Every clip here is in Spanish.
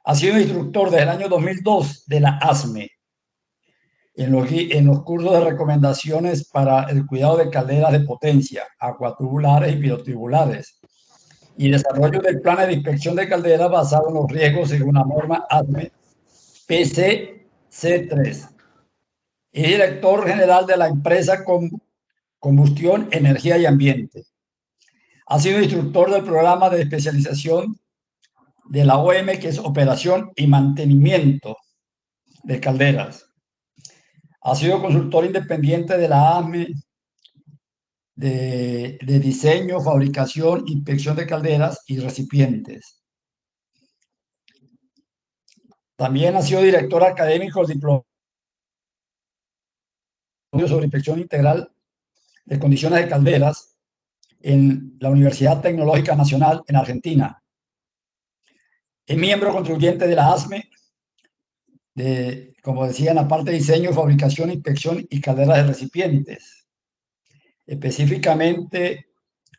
Ha sido instructor desde el año 2002 de la ASME en los cursos de recomendaciones para el cuidado de calderas de potencia, acuatubulares y pirotubulares, y desarrollo del plan de inspección de calderas basado en los riesgos según la norma ASME PCC3. Es director general de la empresa Combustión, Energía y Ambiente. Ha sido instructor del programa de especialización de la OM, que es Operación y Mantenimiento de Calderas. Ha sido consultor independiente de la ASME de diseño, fabricación, inspección de calderas y recipientes. También ha sido director académico del diplomado sobre inspección integral de condiciones de calderas en la Universidad Tecnológica Nacional en Argentina. Es miembro contribuyente de la ASME, como decía, en la parte de diseño, fabricación, inspección y calderas de recipientes. Específicamente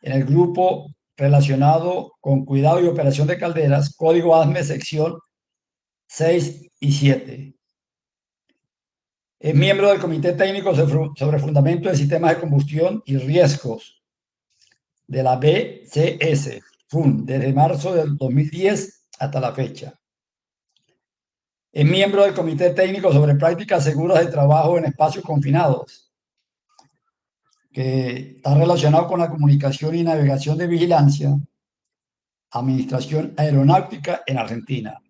en el grupo relacionado con cuidado y operación de calderas, código ASME, sección 6 y 7. Es miembro del Comité Técnico sobre Fundamento de Sistemas de Combustión y Riesgos de la BCS, FUN, desde marzo del 2010 hasta la fecha. Es miembro del Comité Técnico sobre Prácticas Seguras de Trabajo en Espacios Confinados, que está relacionado con la comunicación y navegación de vigilancia, administración aeronáutica en Argentina.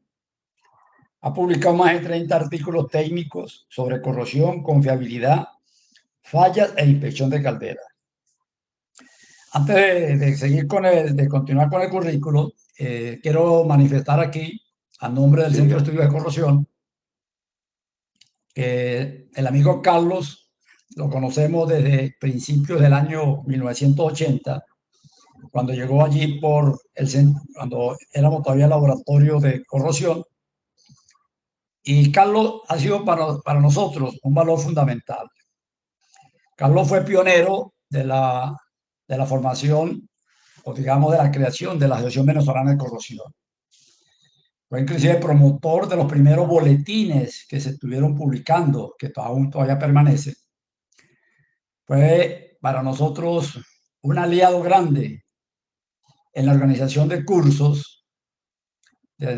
Ha publicado más de 30 artículos técnicos sobre corrosión, confiabilidad, fallas e inspección de calderas. Antes de seguir de continuar con el currículo, quiero manifestar aquí, a nombre del Centro de Estudios de Corrosión, que el amigo Carlos lo conocemos desde principios del año 1980, cuando llegó allí cuando éramos todavía laboratorio de corrosión. Y Carlos ha sido para nosotros un valor fundamental. Carlos fue pionero de la formación, o digamos de la creación de la Asociación Venezolana de Corrosión. Fue inclusive promotor de los primeros boletines que se estuvieron publicando, que aún todavía permanece. Fue para nosotros un aliado grande en la organización de cursos,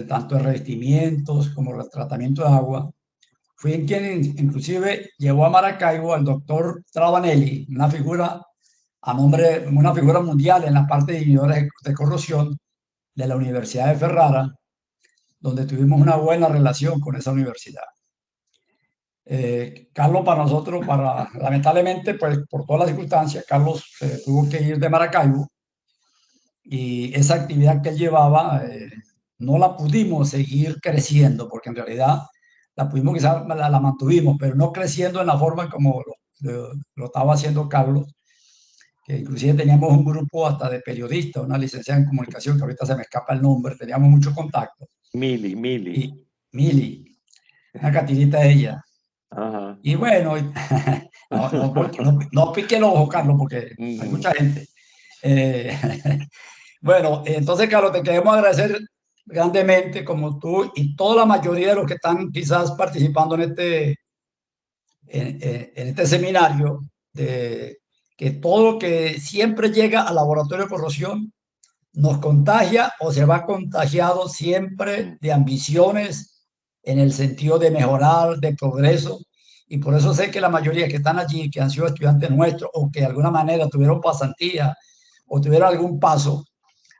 tanto de revestimientos como de tratamiento de agua. Fui en quien inclusive llevó a Maracaibo al doctor Travanelli, una figura una figura mundial en la parte de inhibidores de corrosión de la Universidad de Ferrara, donde tuvimos una buena relación con esa universidad. Carlos para nosotros, lamentablemente, pues por todas las circunstancias, Carlos tuvo que ir de Maracaibo y esa actividad que él llevaba no la pudimos seguir creciendo, porque en realidad la pudimos, quizás la mantuvimos, pero no creciendo en la forma como lo estaba haciendo Carlos, que inclusive teníamos un grupo hasta de periodistas, una licenciada en comunicación, que ahorita se me escapa el nombre, teníamos mucho contacto. Mili. Y Mili, una catirita de ella. Ajá. Y bueno, no pique el ojo, Carlos, porque hay mucha gente. Eh, bueno, entonces, Carlos, te queremos agradecer grandemente, como tú y toda la mayoría de los que están quizás participando en este seminario, de que todo lo que siempre llega al laboratorio de corrosión nos contagia o se va contagiado siempre de ambiciones en el sentido de mejorar, de progreso. Y por eso sé que la mayoría que están allí, que han sido estudiantes nuestros o que de alguna manera tuvieron pasantía o tuvieron algún paso,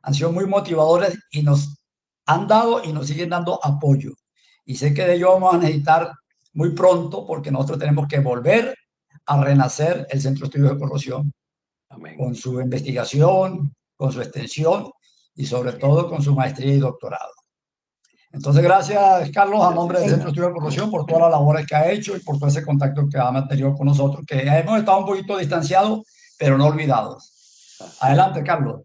han sido muy motivadores y nos han dado y nos siguen dando apoyo. Y sé que de ello vamos a necesitar muy pronto porque nosotros tenemos que volver a renacer el Centro de Estudios de Corrosión. Amén. Con su investigación, con su extensión y sobre todo con su maestría y doctorado. Entonces, gracias, Carlos, a nombre del Centro de Estudio de Corrosión, por todas las labores que ha hecho y por todo ese contacto que ha mantenido con nosotros, que hemos estado un poquito distanciados, pero no olvidados. Adelante, Carlos.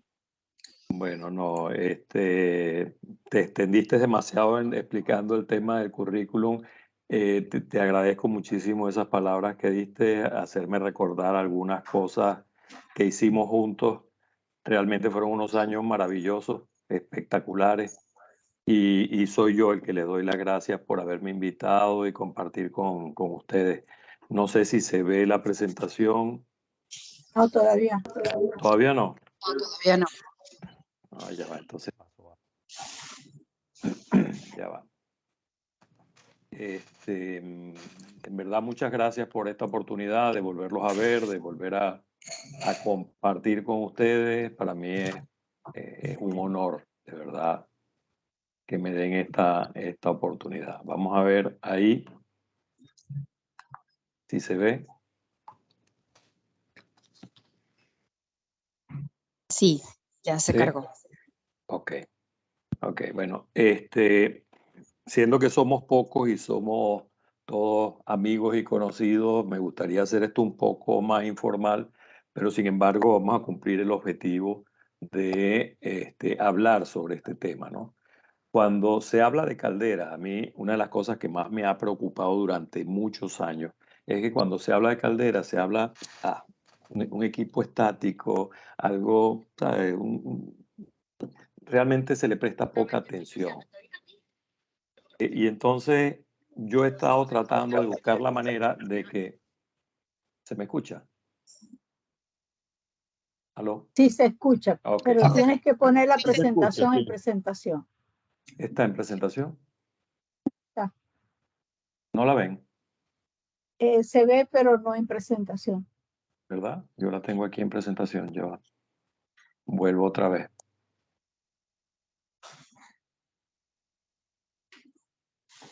Bueno, no, te extendiste demasiado explicando el tema del currículum. Te agradezco muchísimo esas palabras que diste, hacerme recordar algunas cosas que hicimos juntos. Realmente fueron unos años maravillosos, espectaculares. y soy yo el que le doy las gracias por haberme invitado y compartir con ustedes. No sé si se ve la presentación. No, todavía. ¿Todavía no? No, todavía no. Ah, ya va, entonces pasó. Ya va. En verdad, muchas gracias por esta oportunidad de volverlos a ver, de volver a compartir con ustedes. Para mí es un honor, de verdad, que me den esta oportunidad. Vamos a ver ahí si se ve. Sí, ya se ¿Sí? cargó. Ok, bueno, siendo que somos pocos y somos todos amigos y conocidos, me gustaría hacer esto un poco más informal, pero sin embargo vamos a cumplir el objetivo de hablar sobre este tema, ¿no? Cuando se habla de calderas, a mí una de las cosas que más me ha preocupado durante muchos años es que cuando se habla de calderas se habla un equipo estático, algo, ¿sabes? Realmente se le presta poca atención. Y entonces yo he estado tratando de buscar la manera de que... ¿Se me escucha? ¿Aló? Sí se escucha, Ok. pero tienes que poner la Sí se escucha, presentación en sí. presentación. ¿Está en presentación? Está. ¿No la ven? Se ve, pero no en presentación. ¿Verdad? Yo la tengo aquí en presentación. Yo vuelvo otra vez.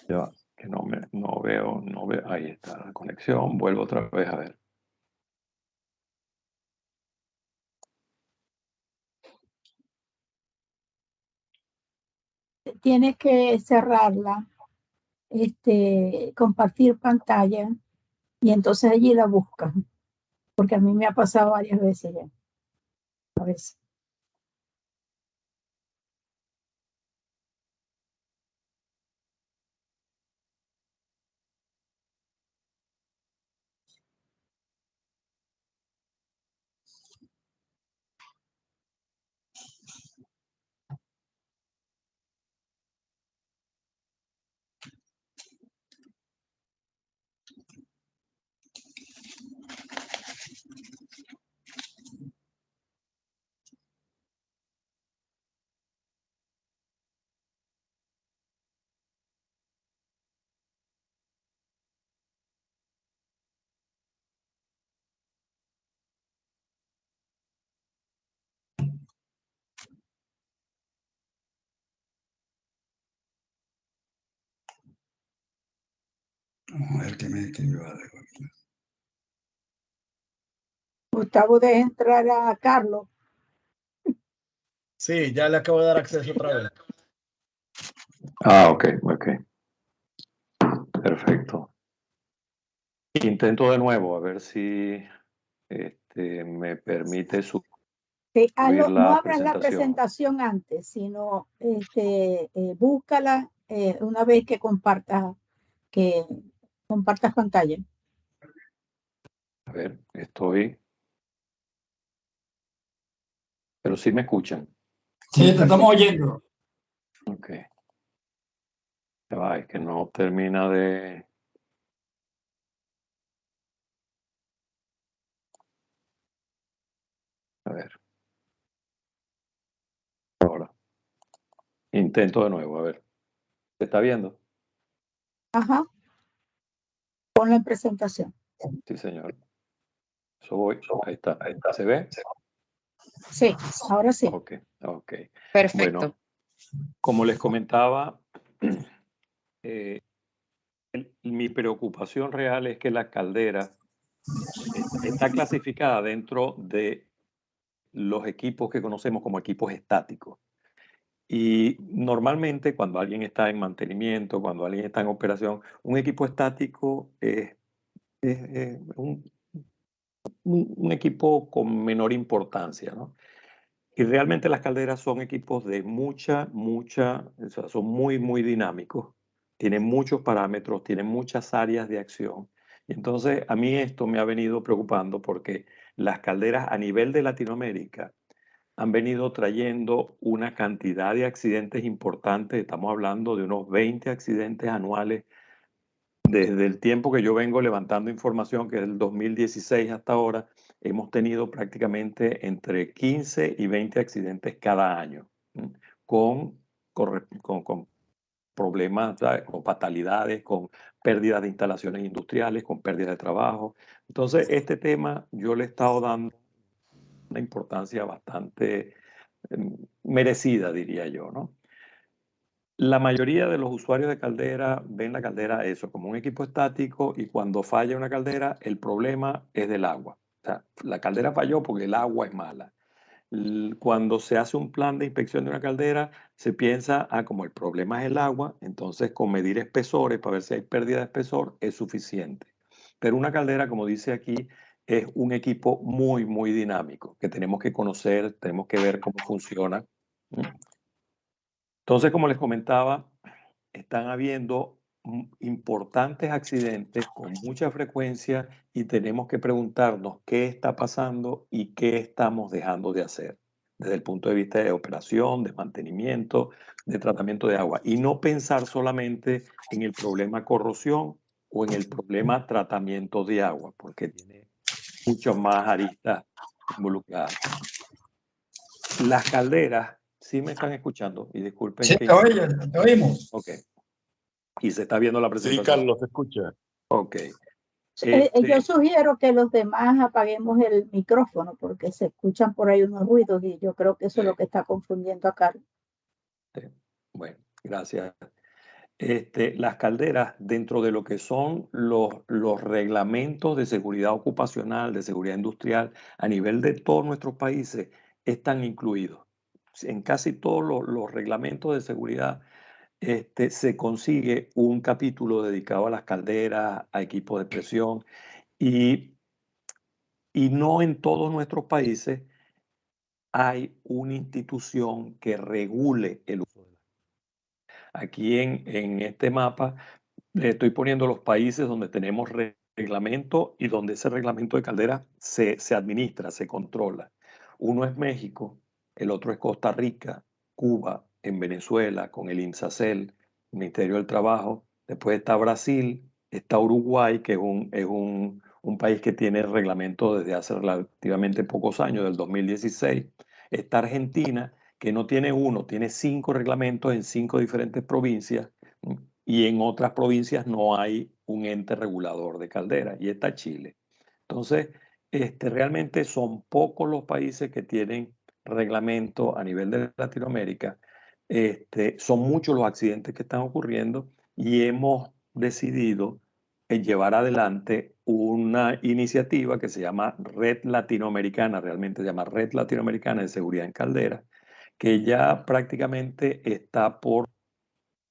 Ya, que no veo. Ahí está la conexión. Vuelvo otra vez a ver. Tienes que cerrarla, compartir pantalla y entonces allí la buscas, porque a mí me ha pasado varias veces ya. A veces. Vamos a ver qué me escribió algo. Gustavo, deja entrar a Carlos. Sí, ya le acabo de dar acceso otra vez. Ok. Perfecto. Intento de nuevo a ver si me permite subir No la abras la presentación antes, sino búscala una vez que compartas pantalla. A ver, estoy... Pero sí me escuchan. Sí, te estamos oyendo. Ok. Ya va, es que no termina de... A ver. Ahora. Intento de nuevo, a ver. ¿Se está viendo? Ajá. Ponla en presentación. Sí, señor. Eso voy. Ahí está. ¿Se ve? Sí, ahora sí. Ok. Perfecto. Bueno, como les comentaba, mi preocupación real es que la caldera está clasificada dentro de los equipos que conocemos como equipos estáticos. Y normalmente cuando alguien está en mantenimiento, cuando alguien está en operación, un equipo estático es un equipo con menor importancia, ¿no? Y realmente las calderas son equipos de o sea, son muy dinámicos, tienen muchos parámetros, tienen muchas áreas de acción. Y entonces a mí esto me ha venido preocupando porque las calderas a nivel de Latinoamérica han venido trayendo una cantidad de accidentes importantes. Estamos hablando de unos 20 accidentes anuales desde el tiempo que yo vengo levantando información, que es el 2016 hasta ahora. Hemos tenido prácticamente entre 15 y 20 accidentes cada año, ¿m? con problemas, ¿sabes? Con fatalidades, con pérdidas de instalaciones industriales, con pérdidas de trabajo. Entonces, este tema yo le he estado dando una importancia bastante merecida, diría yo, ¿no? La mayoría de los usuarios de caldera ven la caldera eso como un equipo estático, y cuando falla una caldera, el problema es del agua. O sea, la caldera falló porque el agua es mala. Cuando se hace un plan de inspección de una caldera, se piensa, como el problema es el agua, entonces con medir espesores para ver si hay pérdida de espesor es suficiente. Pero una caldera, como dice aquí, es un equipo muy, muy dinámico que tenemos que conocer, tenemos que ver cómo funciona. Entonces, como les comentaba, están habiendo importantes accidentes con mucha frecuencia, y tenemos que preguntarnos qué está pasando y qué estamos dejando de hacer desde el punto de vista de operación, de mantenimiento, de tratamiento de agua, y no pensar solamente en el problema corrosión o en el problema tratamiento de agua, porque tiene muchas más aristas involucradas. Las calderas, ¿sí me están escuchando? Y disculpen Sí, que... te oímos. Ok. Y se está viendo la Sí, presentación. Carlos, se escucha. Ok. Yo sugiero que los demás apaguemos el micrófono porque se escuchan por ahí unos ruidos y yo creo que eso es lo que está confundiendo a Carlos. Bueno, gracias. Las calderas, dentro de lo que son los reglamentos de seguridad ocupacional, de seguridad industrial, a nivel de todos nuestros países, están incluidos. En casi todos los reglamentos de seguridad se consigue un capítulo dedicado a las calderas, a equipos de presión, y no en todos nuestros países hay una institución que regule el uso de las calderas. Aquí en este mapa le estoy poniendo los países donde tenemos reglamento y donde ese reglamento de caldera se administra, se controla. Uno es México, el otro es Costa Rica, Cuba, en Venezuela con el INSACEL, Ministerio del Trabajo. Después está Brasil, está Uruguay, que es un país que tiene reglamento desde hace relativamente pocos años, del 2016. Está Argentina, que no tiene uno, tiene 5 reglamentos en 5 diferentes provincias, y en otras provincias no hay un ente regulador de calderas, y está Chile. Entonces, realmente son pocos los países que tienen reglamento a nivel de Latinoamérica. Son muchos los accidentes que están ocurriendo, y hemos decidido llevar adelante una iniciativa que se llama Red Latinoamericana, realmente se llama Red Latinoamericana de Seguridad en Calderas, que ya prácticamente está por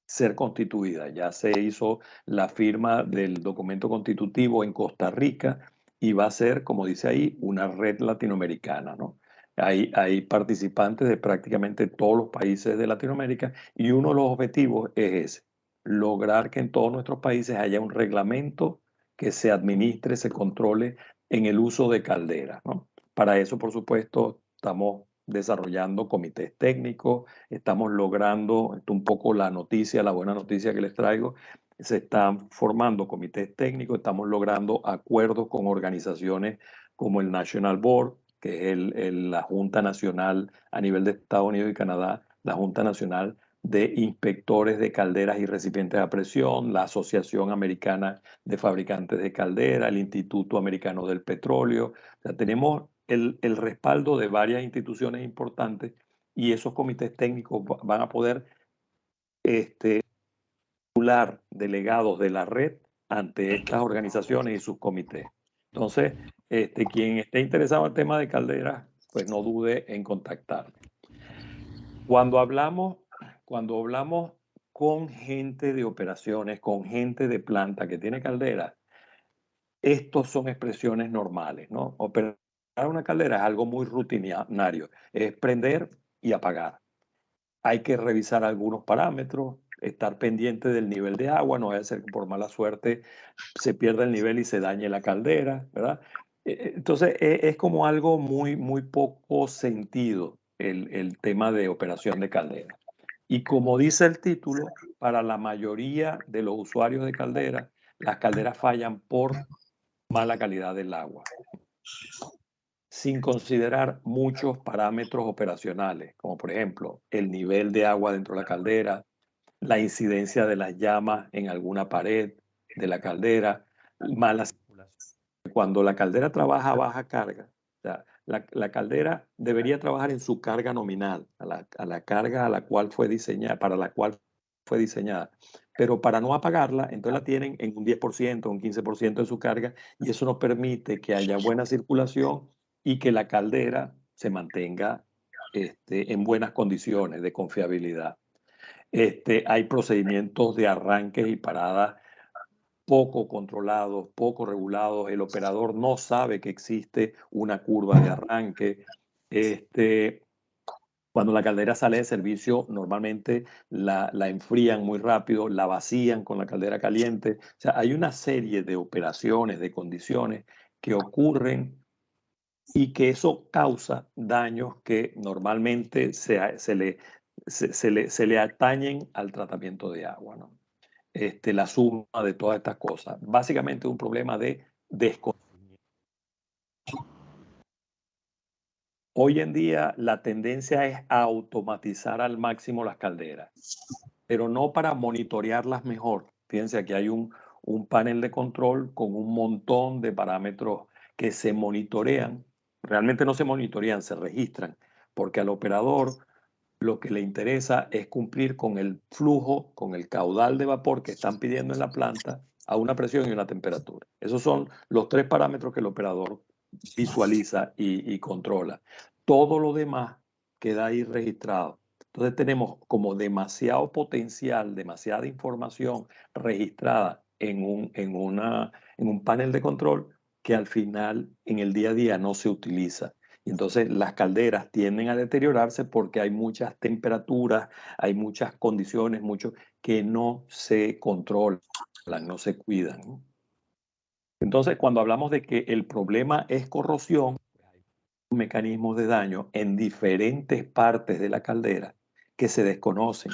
ser constituida. Ya se hizo la firma del documento constitutivo en Costa Rica, y va a ser, como dice ahí, una red latinoamericana, ¿no? Hay participantes de prácticamente todos los países de Latinoamérica, y uno de los objetivos es ese: lograr que en todos nuestros países haya un reglamento que se administre, se controle en el uso de calderas, ¿no? Para eso, por supuesto, estamos desarrollando comités técnicos. Estamos logrando, un poco la noticia, la buena noticia que les traigo: se están formando comités técnicos, estamos logrando acuerdos con organizaciones como el National Board, que es la Junta Nacional a nivel de Estados Unidos y Canadá, la Junta Nacional de Inspectores de Calderas y Recipientes a Presión, la Asociación Americana de Fabricantes de Caldera, el Instituto Americano del Petróleo. O sea, tenemos el respaldo de varias instituciones importantes, y esos comités técnicos van a poder titular delegados de la red ante estas organizaciones y sus comités. Entonces, quien esté interesado en el tema de calderas, pues no dude en contactarme. Cuando hablamos con gente de operaciones, con gente de planta que tiene caldera, estos son expresiones normales, ¿no? Operar una caldera es algo muy rutinario, es prender y apagar. Hay que revisar algunos parámetros, estar pendiente del nivel de agua, no vaya a ser que por mala suerte se pierda el nivel y se dañe la caldera, ¿verdad? Entonces es como algo muy, muy poco sentido el tema de operación de caldera. Y como dice el título, para la mayoría de los usuarios de caldera, las calderas fallan por mala calidad del agua, sin considerar muchos parámetros operacionales, como por ejemplo el nivel de agua dentro de la caldera, la incidencia de las llamas en alguna pared de la caldera, mala circulación. Cuando la caldera trabaja a baja carga, o sea, la caldera debería trabajar en su carga nominal, a la carga a la cual fue diseñada, para la cual fue diseñada. Pero para no apagarla, entonces la tienen en un 10%, un 15% de su carga, y eso nos permite que haya buena circulación y que la caldera se mantenga en buenas condiciones de confiabilidad. Hay procedimientos de arranques y paradas poco controlados, poco regulados. El operador no sabe que existe una curva de arranque. Cuando la caldera sale de servicio, normalmente la enfrían muy rápido, la vacían con la caldera caliente. O sea, hay una serie de operaciones, de condiciones que ocurren y que eso causa daños que normalmente se le atañen al tratamiento de agua, ¿no? La suma de todas estas cosas. Básicamente un problema de desconocimiento. Hoy en día la tendencia es a automatizar al máximo las calderas, pero no para monitorearlas mejor. Fíjense, aquí hay un panel de control con un montón de parámetros que se monitorean. Realmente no se monitorean, se registran, porque al operador lo que le interesa es cumplir con el flujo, con el caudal de vapor que están pidiendo en la planta a una presión y una temperatura. Esos son los 3 parámetros que el operador visualiza y controla. Todo lo demás queda ahí registrado. Entonces tenemos como demasiado potencial, demasiada información registrada en un panel de control que al final en el día a día no se utiliza. Y entonces las calderas tienden a deteriorarse porque hay muchas temperaturas, hay muchas condiciones, mucho que no se controlan, no se cuidan, ¿no? Entonces, cuando hablamos de que el problema es corrosión, hay mecanismos de daño en diferentes partes de la caldera que se desconocen.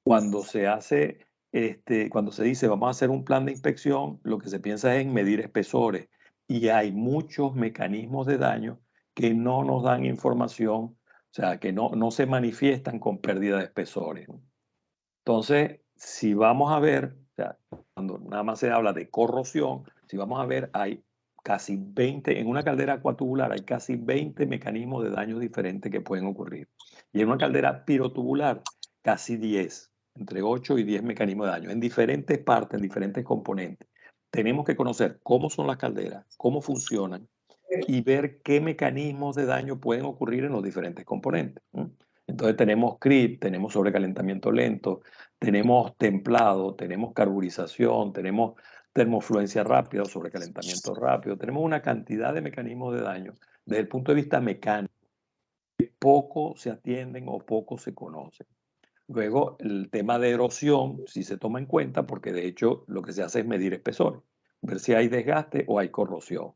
Cuando se hace, cuando se dice vamos a hacer un plan de inspección, lo que se piensa es en medir espesores. Y hay muchos mecanismos de daño que no nos dan información, o sea, que no se manifiestan con pérdida de espesores. Entonces, si vamos a ver, o sea, cuando nada más se habla de corrosión, si vamos a ver, hay casi 20, en una caldera acuatubular hay casi 20 mecanismos de daño diferentes que pueden ocurrir. Y en una caldera pirotubular, casi 10, entre 8 y 10 mecanismos de daño, en diferentes partes, en diferentes componentes. Tenemos que conocer cómo son las calderas, cómo funcionan y ver qué mecanismos de daño pueden ocurrir en los diferentes componentes. Entonces tenemos CRIP, tenemos sobrecalentamiento lento, tenemos templado, tenemos carburización, tenemos termofluencia rápida o sobrecalentamiento rápido, tenemos una cantidad de mecanismos de daño desde el punto de vista mecánico que poco se atienden o poco se conocen. Luego, el tema de erosión sí se toma en cuenta porque de hecho lo que se hace es medir espesor, ver si hay desgaste o hay corrosión.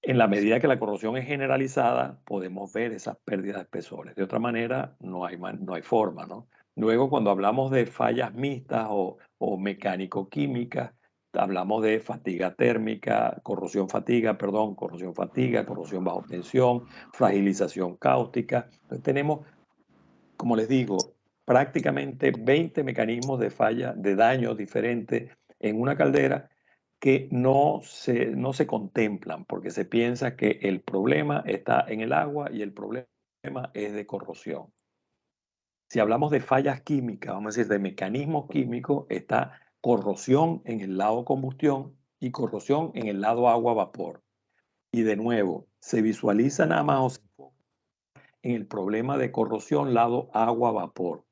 En la medida que la corrosión es generalizada, podemos ver esas pérdidas de espesores. De otra manera, no hay forma, ¿no? Luego, cuando hablamos de fallas mixtas o mecánico-químicas, hablamos de fatiga térmica, corrosión fatiga bajo tensión, fragilización cáustica. Entonces, tenemos, como les digo, prácticamente 20 mecanismos de falla, de daño diferentes en una caldera que no se contemplan porque se piensa que el problema está en el agua y el problema es de corrosión. Si hablamos de fallas químicas, vamos a decir de mecanismos químicos, está corrosión en el lado combustión y corrosión en el lado agua-vapor. Y de nuevo, se visualiza nada más o se enfoca en el problema de corrosión lado agua-vapor,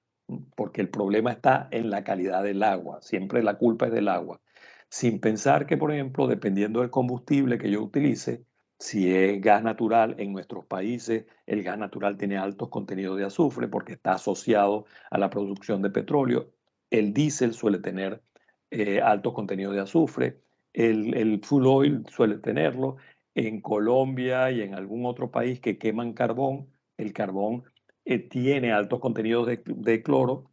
porque el problema está en la calidad del agua, siempre la culpa es del agua, sin pensar que, por ejemplo, dependiendo del combustible que yo utilice, si es gas natural en nuestros países, el gas natural tiene altos contenidos de azufre porque está asociado a la producción de petróleo, el diésel suele tener altos contenidos de azufre, el fuel oil suele tenerlo, en Colombia y en algún otro país que queman carbón, el carbón tiene altos contenidos de cloro,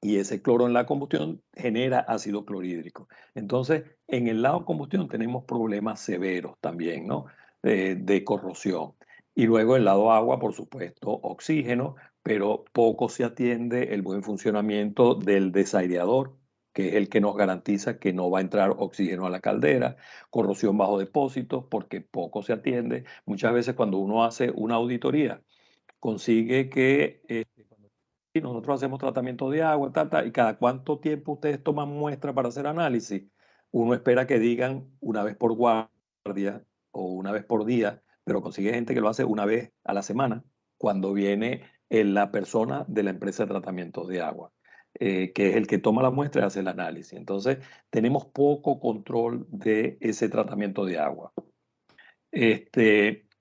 y ese cloro en la combustión genera ácido clorhídrico. Entonces, en el lado de combustión tenemos problemas severos también, ¿no? De corrosión. Y luego el lado agua, por supuesto, oxígeno, pero poco se atiende el buen funcionamiento del desaireador, que es el que nos garantiza que no va a entrar oxígeno a la caldera, corrosión bajo depósitos, porque poco se atiende. Muchas veces cuando uno hace una auditoría, consigue que y nosotros hacemos tratamiento de agua, y cada cuánto tiempo ustedes toman muestra para hacer análisis. Uno espera que digan una vez por guardia o una vez por día, pero consigue gente que lo hace una vez a la semana cuando viene la persona de la empresa de tratamiento de agua, que es el que toma la muestra y hace el análisis. Entonces, tenemos poco control de ese tratamiento de agua.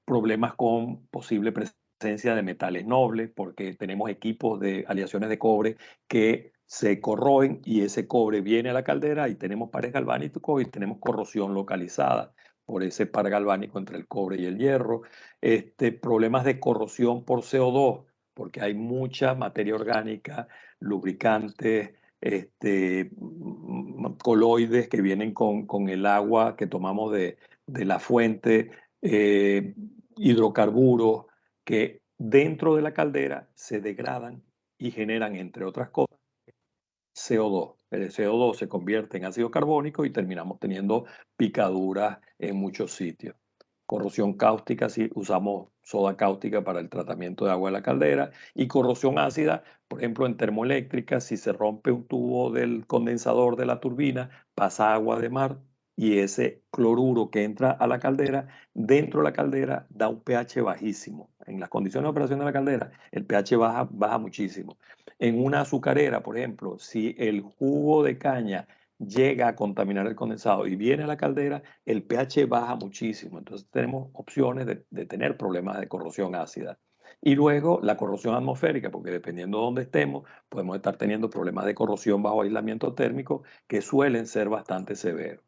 Problemas con posible presencia de metales nobles, porque tenemos equipos de aleaciones de cobre que se corroen y ese cobre viene a la caldera y tenemos pares galvánicos y tenemos corrosión localizada por ese par galvánico entre el cobre y el hierro. Problemas de corrosión por CO2, porque hay mucha materia orgánica, lubricantes, coloides que vienen con el agua que tomamos de la fuente, hidrocarburos que dentro de la caldera se degradan y generan, entre otras cosas, CO2. El CO2 se convierte en ácido carbónico y terminamos teniendo picaduras en muchos sitios. Corrosión cáustica, si usamos soda cáustica para el tratamiento de agua de la caldera, y corrosión ácida, por ejemplo, en termoeléctrica, si se rompe un tubo del condensador de la turbina, pasa agua de mar y ese cloruro que entra a la caldera, dentro de la caldera da un pH bajísimo. En las condiciones de operación de la caldera, el pH baja muchísimo. En una azucarera, por ejemplo, si el jugo de caña llega a contaminar el condensado y viene a la caldera, el pH baja muchísimo. Entonces tenemos opciones de tener problemas de corrosión ácida. Y luego la corrosión atmosférica, porque dependiendo de dónde estemos, podemos estar teniendo problemas de corrosión bajo aislamiento térmico que suelen ser bastante severos.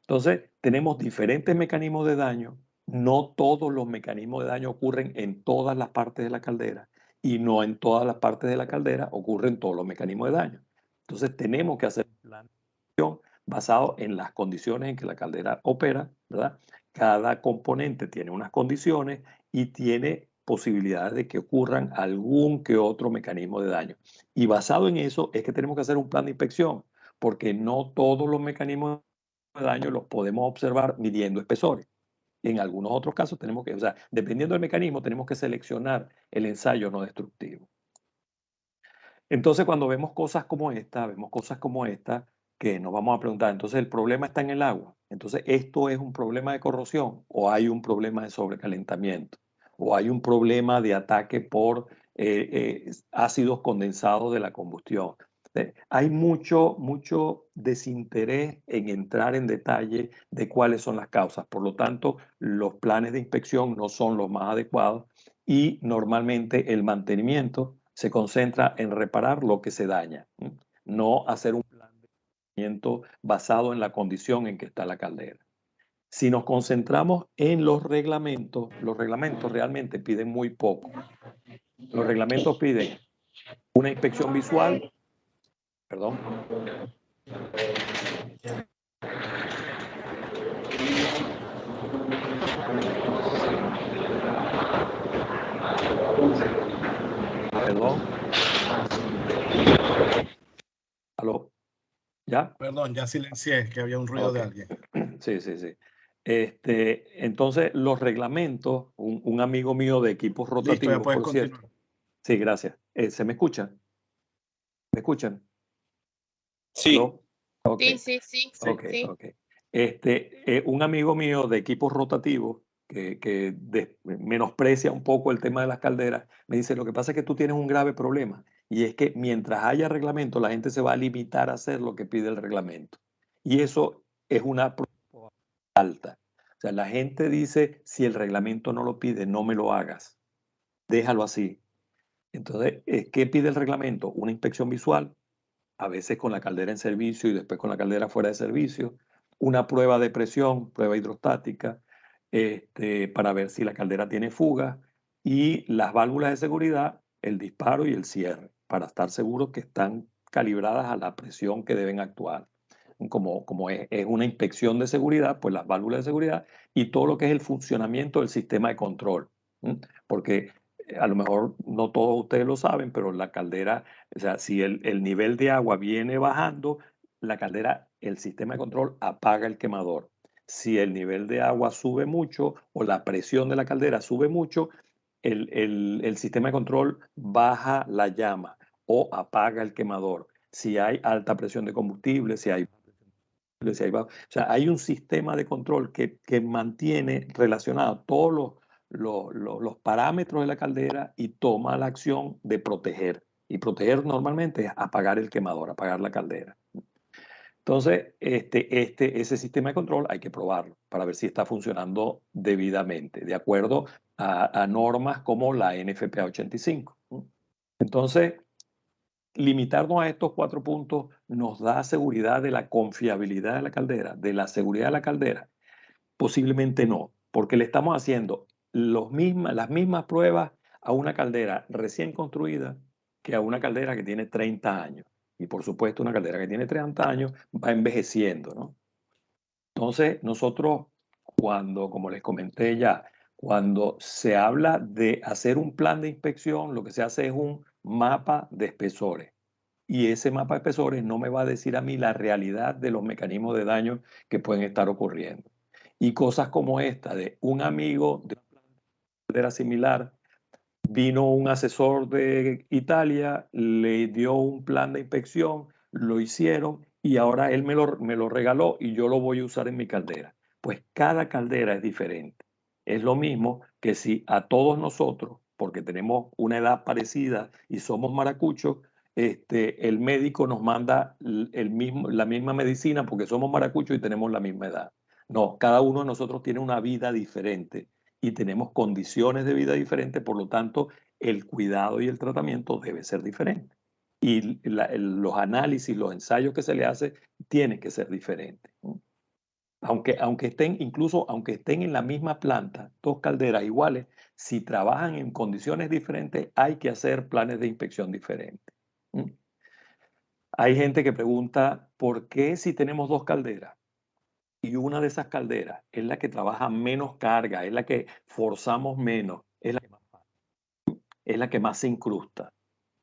Entonces, tenemos diferentes mecanismos de daño. No todos los mecanismos de daño ocurren en todas las partes de la caldera y no en todas las partes de la caldera ocurren todos los mecanismos de daño. Entonces, tenemos que hacer un plan de acción basado en las condiciones en que la caldera opera, ¿verdad? Cada componente tiene unas condiciones y tiene posibilidades de que ocurran algún que otro mecanismo de daño. Y basado en eso es que tenemos que hacer un plan de inspección, porque no todos los mecanismos de daño los podemos observar midiendo espesores. En algunos otros casos tenemos que, o sea, dependiendo del mecanismo, tenemos que seleccionar el ensayo no destructivo. Entonces, cuando vemos cosas como esta, que nos vamos a preguntar, entonces el problema está en el agua. Entonces, ¿esto es un problema de corrosión o hay un problema de sobrecalentamiento? ¿O hay un problema de ataque por ácidos condensados de la combustión? Hay mucho desinterés en entrar en detalle de cuáles son las causas. Por lo tanto, los planes de inspección no son los más adecuados y normalmente el mantenimiento se concentra en reparar lo que se daña, no hacer un plan de mantenimiento basado en la condición en que está la caldera. Si nos concentramos en los reglamentos realmente piden muy poco. Los reglamentos piden una inspección visual, perdón. Perdón. ¿Aló? ¿Ya? Perdón, ya silencié, que había un ruido de alguien. Sí. Entonces, los reglamentos, un amigo mío de equipos rotativos, Listo, ya puedes por cierto. continuar. Sí, gracias. ¿Se me escuchan? ¿Me escuchan? Sí. ¿Aló? Okay. Sí. Okay. Un amigo mío de equipos rotativos que menosprecia un poco el tema de las calderas, me dice, lo que pasa es que tú tienes un grave problema y es que mientras haya reglamento, la gente se va a limitar a hacer lo que pide el reglamento. Y eso es una probabilidad alta. O sea, la gente dice, si el reglamento no lo pide, no me lo hagas. Déjalo así. Entonces, ¿qué pide el reglamento? Una inspección visual, a veces con la caldera en servicio y después con la caldera fuera de servicio, una prueba de presión, prueba hidrostática, para ver si la caldera tiene fuga, y las válvulas de seguridad, el disparo y el cierre, para estar seguros que están calibradas a la presión que deben actuar. Como es una inspección de seguridad, pues las válvulas de seguridad y todo lo que es el funcionamiento del sistema de control. Porque a lo mejor no todos ustedes lo saben, pero la caldera, o sea, si el nivel de agua viene bajando, la caldera, el sistema de control apaga el quemador. Si el nivel de agua sube mucho o la presión de la caldera sube mucho, el sistema de control baja la llama o apaga el quemador. Si hay alta presión de combustible, o sea, hay un sistema de control que mantiene relacionados todos los parámetros de la caldera y toma la acción de proteger. Y proteger normalmente es apagar el quemador, apagar la caldera. Entonces, ese sistema de control hay que probarlo para ver si está funcionando debidamente, de acuerdo a normas como la NFPA 85. Entonces, limitarnos a estos 4 puntos nos da seguridad de la confiabilidad de la caldera, de la seguridad de la caldera. Posiblemente no, porque le estamos haciendo las mismas pruebas a una caldera recién construida que a una caldera que tiene 30 años. Y por supuesto, una caldera que tiene 30 años va envejeciendo, ¿no? Entonces, nosotros, como les comenté ya, cuando se habla de hacer un plan de inspección, lo que se hace es un mapa de espesores. Y ese mapa de espesores no me va a decir a mí la realidad de los mecanismos de daño que pueden estar ocurriendo. Y cosas como esta de un amigo de una caldera similar, vino un asesor de Italia, le dio un plan de inspección, lo hicieron y ahora él me lo regaló y yo lo voy a usar en mi caldera. Pues cada caldera es diferente. Es lo mismo que si a todos nosotros, porque tenemos una edad parecida y somos maracuchos, el médico nos manda la misma medicina porque somos maracuchos y tenemos la misma edad. No, cada uno de nosotros tiene una vida diferente y tenemos condiciones de vida diferentes, por lo tanto, el cuidado y el tratamiento debe ser diferente. Y los análisis, los ensayos que se le hace tienen que ser diferentes. Aunque estén en la misma planta, 2 calderas iguales, si trabajan en condiciones diferentes, hay que hacer planes de inspección diferentes. Hay gente que pregunta, ¿por qué si tenemos 2 calderas? Y una de esas calderas es la que trabaja menos carga, es la que forzamos menos, es la que más se incrusta.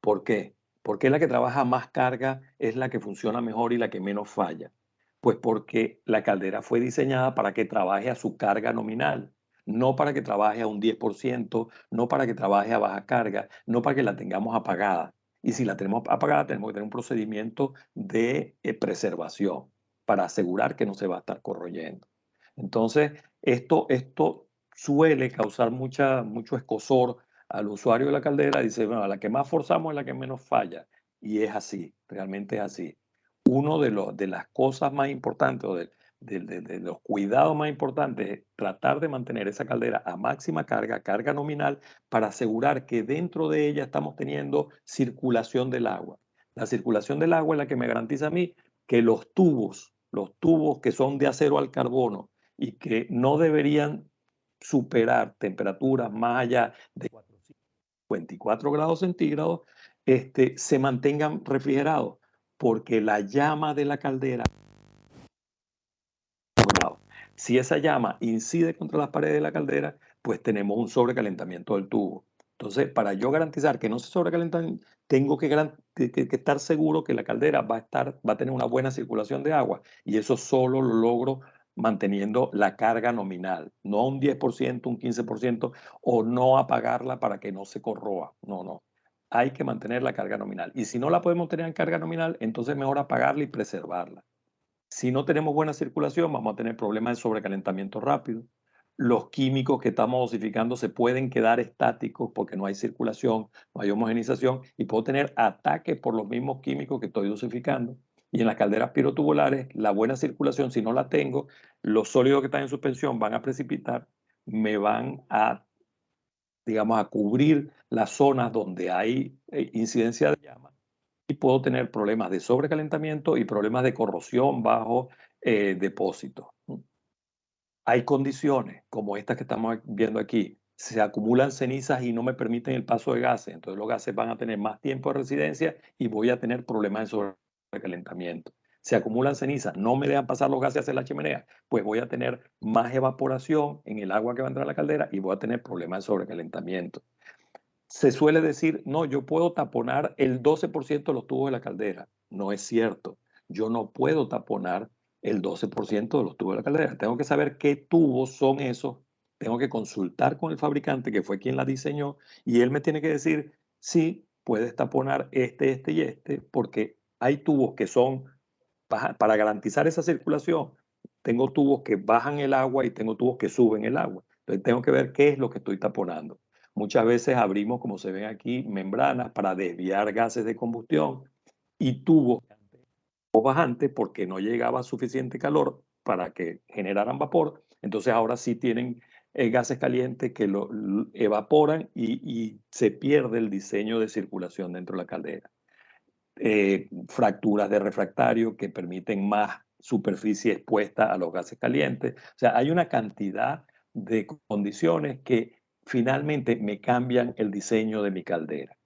¿Por qué? Porque la que trabaja más carga es la que funciona mejor y la que menos falla. Pues porque la caldera fue diseñada para que trabaje a su carga nominal, no para que trabaje a un 10%, no para que trabaje a baja carga, no para que la tengamos apagada. Y si la tenemos apagada, tenemos que tener un procedimiento de preservación para asegurar que no se va a estar corroyendo. Entonces, esto suele causar mucho escozor al usuario de la caldera. Dice, bueno, a la que más forzamos es la que menos falla. Y es así, realmente es así. Uno de las cosas más importantes o de los cuidados más importantes es tratar de mantener esa caldera a máxima carga, carga nominal, para asegurar que dentro de ella estamos teniendo circulación del agua. La circulación del agua es la que me garantiza a mí que los tubos que son de acero al carbono y que no deberían superar temperaturas más allá de 24 grados centígrados, se mantengan refrigerados, porque la llama de la caldera, si esa llama incide contra las paredes de la caldera, pues tenemos un sobrecalentamiento del tubo. Entonces, para yo garantizar que no se sobrecalientan, tengo que estar seguro que la caldera va a tener una buena circulación de agua, y eso solo lo logro manteniendo la carga nominal, no un 10%, un 15%, o no apagarla para que no se corroa. No, no. Hay que mantener la carga nominal. Y si no la podemos tener en carga nominal, entonces mejor apagarla y preservarla. Si no tenemos buena circulación, vamos a tener problemas de sobrecalentamiento rápido. Los químicos que estamos dosificando se pueden quedar estáticos porque no hay circulación, no hay homogenización, y puedo tener ataques por los mismos químicos que estoy dosificando. Y en las calderas pirotubulares, la buena circulación, si no la tengo, los sólidos que están en suspensión van a precipitar, me van a, digamos, a cubrir las zonas donde hay incidencia de llama, y puedo tener problemas de sobrecalentamiento y problemas de corrosión bajo depósitos. Hay condiciones como estas que estamos viendo aquí. se acumulan cenizas y no me permiten el paso de gases. Entonces los gases van a tener más tiempo de residencia y voy a tener problemas de sobrecalentamiento. Se acumulan cenizas, no me dejan pasar los gases hacia la chimenea, pues voy a tener más evaporación en el agua que va a entrar a la caldera y voy a tener problemas de sobrecalentamiento. Se suele decir, no, yo puedo taponar el 12% de los tubos de la caldera. No es cierto. Yo no puedo taponar el 12% de los tubos de la caldera. Tengo que saber qué tubos son esos. Tengo que consultar con el fabricante, que fue quien la diseñó, y él me tiene que decir, sí, puedes taponar este y este, porque hay tubos que son, para garantizar esa circulación, tengo tubos que bajan el agua y tengo tubos que suben el agua. Entonces tengo que ver qué es lo que estoy taponando. Muchas veces abrimos, como se ven aquí, membranas para desviar gases de combustión y tubos bajantes porque no llegaba suficiente calor para que generaran vapor. Entonces ahora sí tienen gases calientes que lo evaporan y se pierde el diseño de circulación dentro de la caldera. Fracturas de refractario que permiten más superficie expuesta a los gases calientes. O sea, hay una cantidad de condiciones que finalmente me cambian el diseño de mi caldera.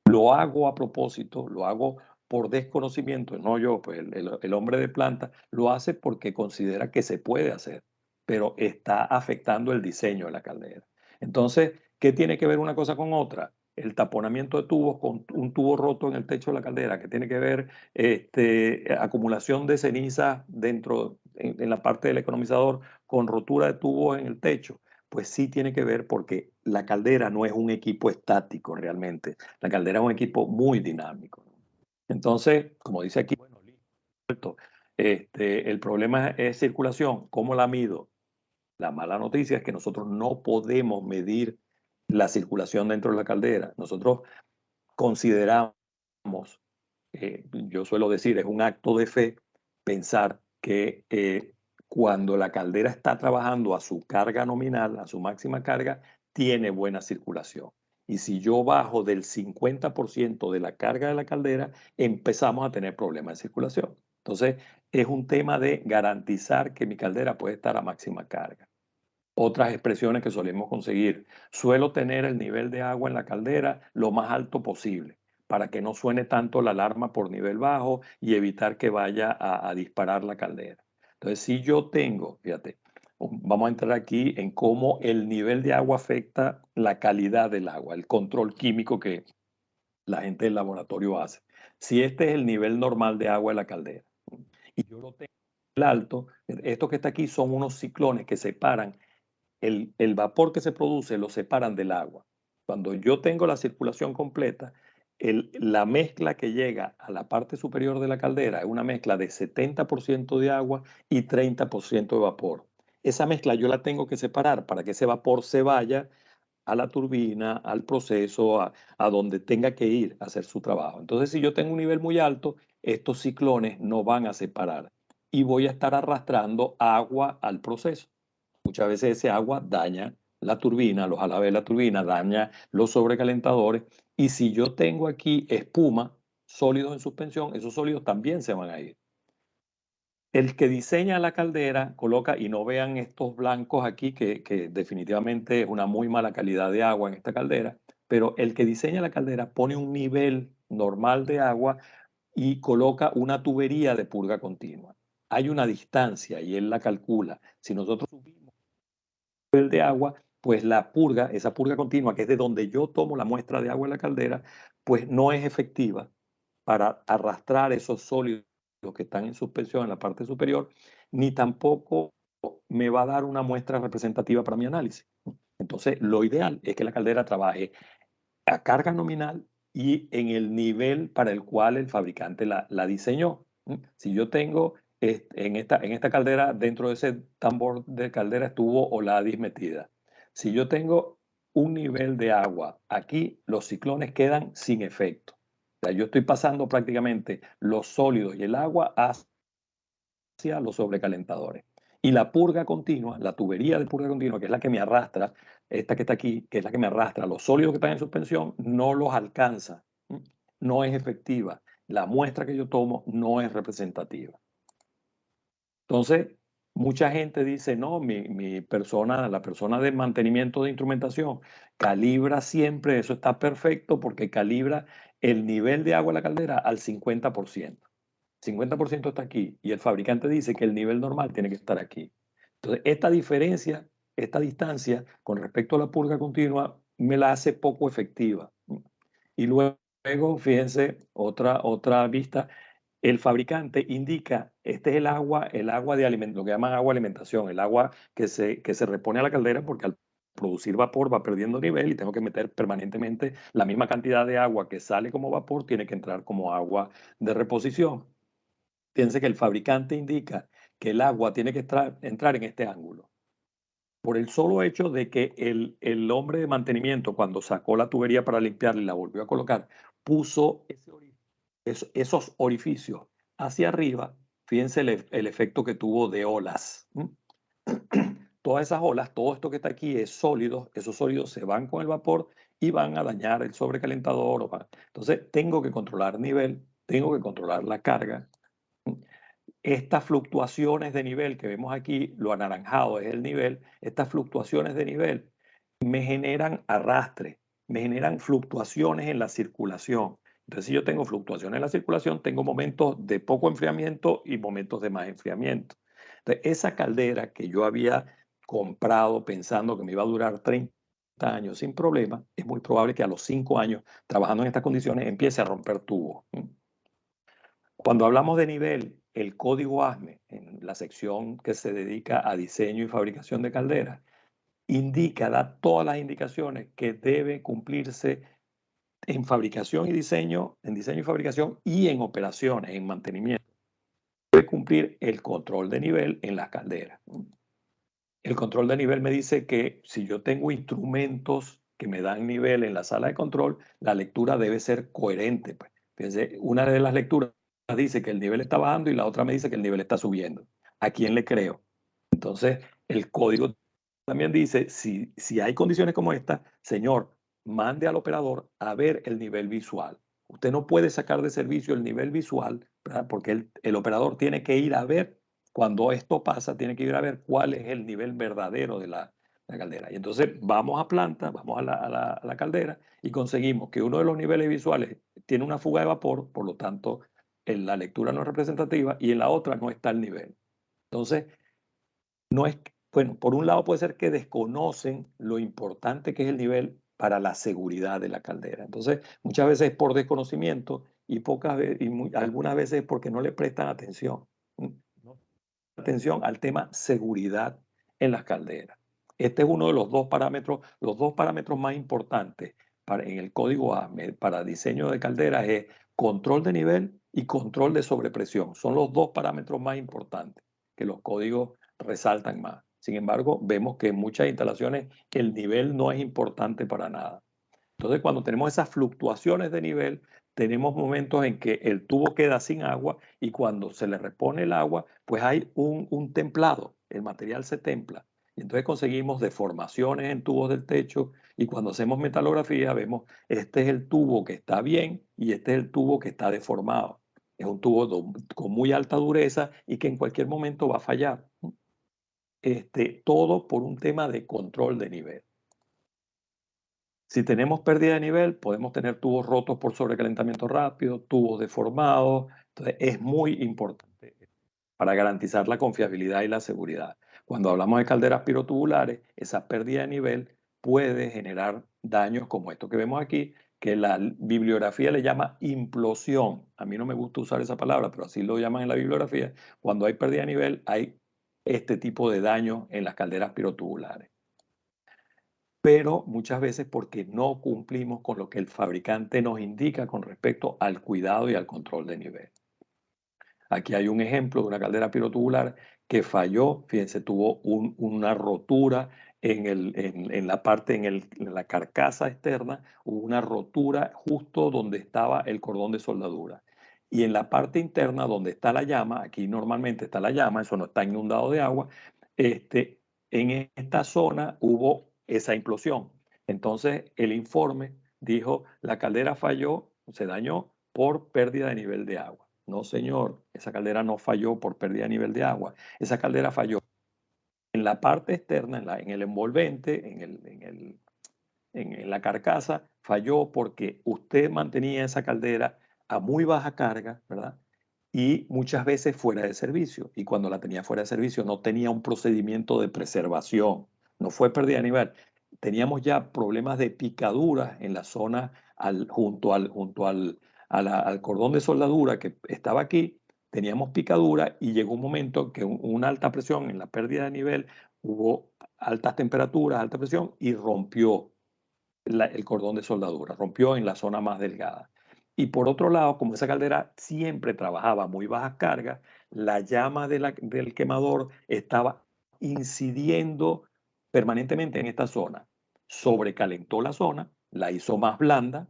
Lo hago a propósito, lo hago por desconocimiento, no yo, pues el hombre de planta lo hace porque considera que se puede hacer, pero está afectando el diseño de la caldera. Entonces, ¿qué tiene que ver una cosa con otra? El taponamiento de tubos con un tubo roto en el techo de la caldera, que tiene que ver acumulación de ceniza dentro, en la parte del economizador, con rotura de tubos en el techo. Pues sí tiene que ver porque la caldera no es un equipo estático realmente. La caldera es un equipo muy dinámico. Entonces, como dice aquí, bueno, listo. El problema es circulación. ¿Cómo la mido? La mala noticia es que nosotros no podemos medir la circulación dentro de la caldera. Nosotros consideramos, yo suelo decir, es un acto de fe pensar que cuando la caldera está trabajando a su carga nominal, a su máxima carga, tiene buena circulación. Y si yo bajo del 50% de la carga de la caldera, empezamos a tener problemas de circulación. Entonces, es un tema de garantizar que mi caldera puede estar a máxima carga. Otras expresiones que solemos conseguir. Suelo tener el nivel de agua en la caldera lo más alto posible para que no suene tanto la alarma por nivel bajo y evitar que vaya a disparar la caldera. Entonces, si yo tengo, fíjate, vamos a entrar aquí en cómo el nivel de agua afecta la calidad del agua, el control químico que la gente del laboratorio hace. Si este es el nivel normal de agua en la caldera y yo lo tengo alto, esto que está aquí son unos ciclones que separan el vapor que se produce, lo separan del agua. Cuando yo tengo la circulación completa, la mezcla que llega a la parte superior de la caldera es una mezcla de 70% de agua y 30% de vapor. Esa mezcla yo la tengo que separar para que ese vapor se vaya a la turbina, al proceso, a donde tenga que ir a hacer su trabajo. Entonces, si yo tengo un nivel muy alto, estos ciclones no van a separar y voy a estar arrastrando agua al proceso. Muchas veces ese agua daña la turbina, los alabes de la turbina, daña los sobrecalentadores. Y si yo tengo aquí espuma, sólidos en suspensión, esos sólidos también se van a ir. El que diseña la caldera coloca, y no vean estos blancos aquí, que definitivamente es una muy mala calidad de agua en esta caldera, pero el que diseña la caldera pone un nivel normal de agua y coloca una tubería de purga continua. Hay una distancia y él la calcula. Si nosotros subimos el nivel de agua, pues la purga, esa purga continua, que es de donde yo tomo la muestra de agua en la caldera, pues no es efectiva para arrastrar esos sólidos que están en suspensión en la parte superior, ni tampoco me va a dar una muestra representativa para mi análisis. Entonces, lo ideal es que la caldera trabaje a carga nominal y en el nivel para el cual el fabricante la diseñó. Si yo tengo en esta caldera, dentro de ese tambor de caldera estuvo Oladis metida. Si yo tengo un nivel de agua, aquí los ciclones quedan sin efecto. O sea, yo estoy pasando prácticamente los sólidos y el agua hacia los sobrecalentadores. Y la purga continua, la tubería de purga continua, que es la que me arrastra, esta que está aquí, que es la que me arrastra los sólidos que están en suspensión, no los alcanza. No es efectiva. La muestra que yo tomo no es representativa. Entonces, Mucha gente dice, no, la persona de mantenimiento de instrumentación calibra siempre, eso está perfecto porque calibra el nivel de agua en la caldera al 50%. 50% está aquí y el fabricante dice que el nivel normal tiene que estar aquí. Entonces, esta diferencia, esta distancia con respecto a la purga continua me la hace poco efectiva. Y luego, fíjense, otra vista, el fabricante indica, este es el agua de alimentación, lo que llaman agua de alimentación, el agua que se repone a la caldera porque al producir vapor va perdiendo nivel y tengo que meter permanentemente la misma cantidad de agua que sale como vapor, tiene que entrar como agua de reposición. Fíjense que el fabricante indica que el agua tiene que entrar en este ángulo. Por el solo hecho de que el hombre de mantenimiento, cuando sacó la tubería para limpiarla y la volvió a colocar, puso esos orificios hacia arriba, fíjense el efecto que tuvo de olas. Todas esas olas, todo esto que está aquí es sólido, esos sólidos se van con el vapor y van a dañar el sobrecalentador. Entonces, tengo que controlar nivel, tengo que controlar la carga. Estas fluctuaciones de nivel que vemos aquí, lo anaranjado es el nivel, estas fluctuaciones de nivel me generan arrastre, me generan fluctuaciones en la circulación. Entonces, si yo tengo fluctuaciones en la circulación, tengo momentos de poco enfriamiento y momentos de más enfriamiento. Entonces, esa caldera que yo había comprado pensando que me iba a durar 30 años sin problema, es muy probable que a los 5 años, trabajando en estas condiciones, empiece a romper tubos. Cuando hablamos de nivel, el código ASME, en la sección que se dedica a diseño y fabricación de calderas, da todas las indicaciones que debe cumplirse en fabricación y diseño, en diseño y fabricación y en operaciones, en mantenimiento. Debe cumplir el control de nivel en las calderas. El control de nivel me dice que si yo tengo instrumentos que me dan nivel en la sala de control, la lectura debe ser coherente. Pues. Fíjense, una de las lecturas dice que el nivel está bajando y la otra me dice que el nivel está subiendo. ¿A quién le creo? Entonces, el código también dice, si hay condiciones como esta, señor, mande al operador a ver el nivel visual. Usted no puede sacar de servicio el nivel visual, ¿verdad? Porque el operador tiene que ir a ver, cuando esto pasa, tiene que ir a ver cuál es el nivel verdadero de la caldera. Y entonces vamos a planta, vamos a la caldera y conseguimos que uno de los niveles visuales tiene una fuga de vapor, por lo tanto, en la lectura no es representativa y en la otra no está el nivel. Entonces, no es, bueno, por un lado puede ser que desconocen lo importante que es el nivel para la seguridad de la caldera. Entonces, muchas veces es por desconocimiento y algunas veces es porque no le prestan atención. Atención al tema seguridad en las calderas. Este es uno de los dos parámetros más importantes en el código ASME para diseño de calderas es control de nivel y control de sobrepresión. Son los dos parámetros más importantes que los códigos resaltan más. Sin embargo, vemos que en muchas instalaciones el nivel no es importante para nada. Entonces, cuando tenemos esas fluctuaciones de nivel, tenemos momentos en que el tubo queda sin agua y cuando se le repone el agua, pues hay un templado, el material se templa. Y entonces conseguimos deformaciones en tubos del techo y cuando hacemos metalografía vemos este es el tubo que está bien y este es el tubo que está deformado. Es un tubo con muy alta dureza y que en cualquier momento va a fallar. Todo por un tema de control de nivel. Si tenemos pérdida de nivel, podemos tener tubos rotos por sobrecalentamiento rápido, tubos deformados. Entonces, es muy importante para garantizar la confiabilidad y la seguridad. Cuando hablamos de calderas pirotubulares, esa pérdida de nivel puede generar daños como esto que vemos aquí, que la bibliografía le llama implosión. A mí no me gusta usar esa palabra, pero así lo llaman en la bibliografía. Cuando hay pérdida de nivel, hay este tipo de daño en las calderas pirotubulares. Pero muchas veces porque no cumplimos con lo que el fabricante nos indica con respecto al cuidado y al control de nivel. Aquí hay un ejemplo de una caldera pirotubular que falló, fíjense, tuvo una rotura en la parte, en la carcasa externa, hubo una rotura justo donde estaba el cordón de soldadura. Y en la parte interna, donde está la llama, aquí normalmente está la llama, eso no está inundado de agua, en esta zona hubo esa implosión. Entonces, el informe dijo, la caldera falló, se dañó por pérdida de nivel de agua. No, señor, esa caldera no falló por pérdida de nivel de agua. Esa caldera falló en la parte externa, en el envolvente, en la carcasa, falló porque usted mantenía esa caldera a muy baja carga, ¿verdad? Y muchas veces fuera de servicio. Y cuando la tenía fuera de servicio no tenía un procedimiento de preservación. No fue pérdida de nivel. Teníamos ya problemas de picaduras en la zona al cordón de soldadura que estaba aquí. Teníamos picadura y llegó un momento que una alta presión en la pérdida de nivel, hubo altas temperaturas, alta presión y rompió el cordón de soldadura, rompió en la zona más delgada. Y por otro lado, como esa caldera siempre trabajaba a muy bajas cargas, la llama del quemador estaba incidiendo permanentemente en esta zona. Sobrecalentó la zona, la hizo más blanda,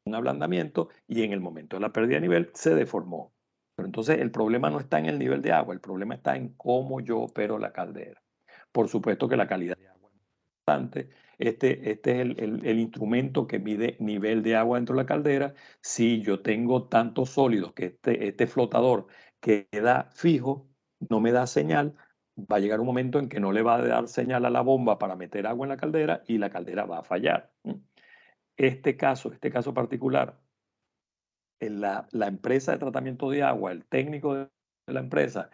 un ablandamiento, y en el momento de la pérdida de nivel se deformó. Pero entonces el problema no está en el nivel de agua, el problema está en cómo yo opero la caldera. Por supuesto que la calidad de agua es importante. Este es el instrumento que mide nivel de agua dentro de la caldera. Si yo tengo tantos sólidos que este flotador queda fijo, no me da señal, va a llegar un momento en que no le va a dar señal a la bomba para meter agua en la caldera y la caldera va a fallar. Este caso particular, la empresa de tratamiento de agua, el técnico de la empresa,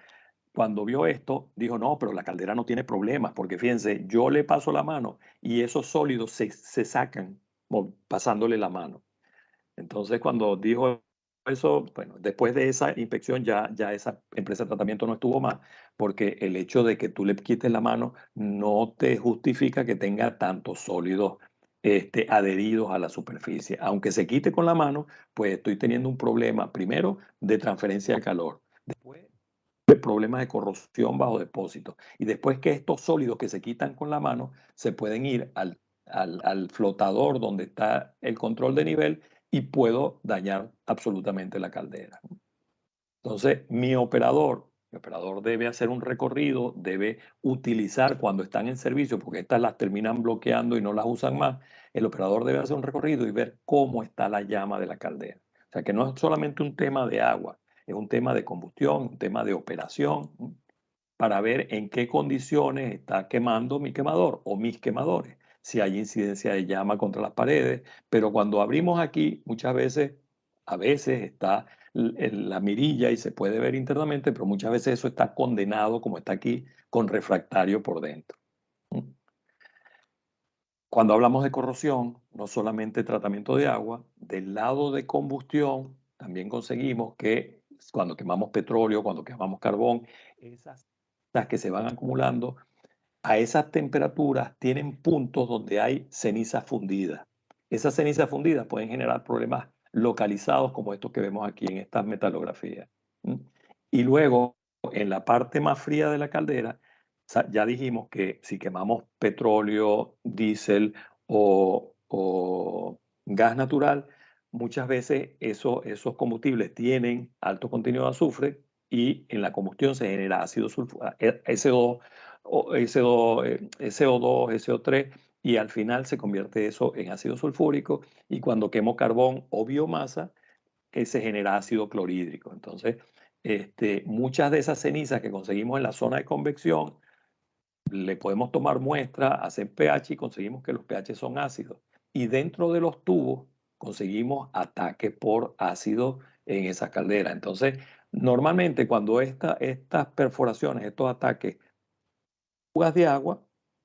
cuando vio esto, dijo, no, pero la caldera no tiene problemas, porque fíjense, yo le paso la mano y esos sólidos se sacan pasándole la mano. Entonces, cuando dijo eso, bueno, después de esa inspección ya esa empresa de tratamiento no estuvo más, porque el hecho de que tú le quites la mano no te justifica que tenga tantos sólidos adheridos a la superficie. Aunque se quite con la mano, pues estoy teniendo un problema, primero, de transferencia de calor, después de problemas de corrosión bajo depósito, y después que estos sólidos que se quitan con la mano se pueden ir al flotador donde está el control de nivel y puedo dañar absolutamente la caldera. Entonces, mi operador debe hacer un recorrido, debe utilizar cuando están en servicio, porque estas las terminan bloqueando y no las usan más. El operador debe hacer un recorrido y ver cómo está la llama de la caldera. O sea, que no es solamente un tema de agua, es un tema de combustión, un tema de operación, para ver en qué condiciones está quemando mi quemador o mis quemadores, si hay incidencia de llama contra las paredes. Pero cuando abrimos aquí, a veces está la mirilla y se puede ver internamente, pero muchas veces eso está condenado, como está aquí, con refractario por dentro. Cuando hablamos de corrosión, no solamente tratamiento de agua, del lado de combustión también conseguimos que cuando quemamos petróleo, cuando quemamos carbón, esas que se van acumulando a esas temperaturas tienen puntos donde hay ceniza fundida. Esas cenizas fundidas pueden generar problemas localizados como estos que vemos aquí en estas metalografías. Y luego, en la parte más fría de la caldera, ya dijimos que si quemamos petróleo, diésel o gas natural, muchas veces esos combustibles tienen alto contenido de azufre y en la combustión se genera ácido sulfúrico, SO2, SO3, y al final se convierte eso en ácido sulfúrico, y cuando quemo carbón o biomasa, se genera ácido clorhídrico. Entonces, muchas de esas cenizas que conseguimos en la zona de convección, le podemos tomar muestra, hacer pH y conseguimos que los pH son ácidos. Y dentro de los tubos conseguimos ataques por ácido en esa caldera. Entonces, normalmente cuando estas perforaciones, estos ataques, fugas de agua,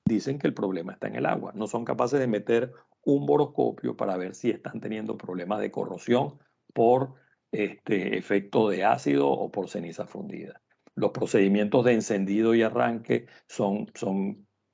dicen que el problema está en el agua. No son capaces de meter un boroscopio para ver si están teniendo problemas de corrosión por efecto de ácido o por ceniza fundida. Los procedimientos de encendido y arranque son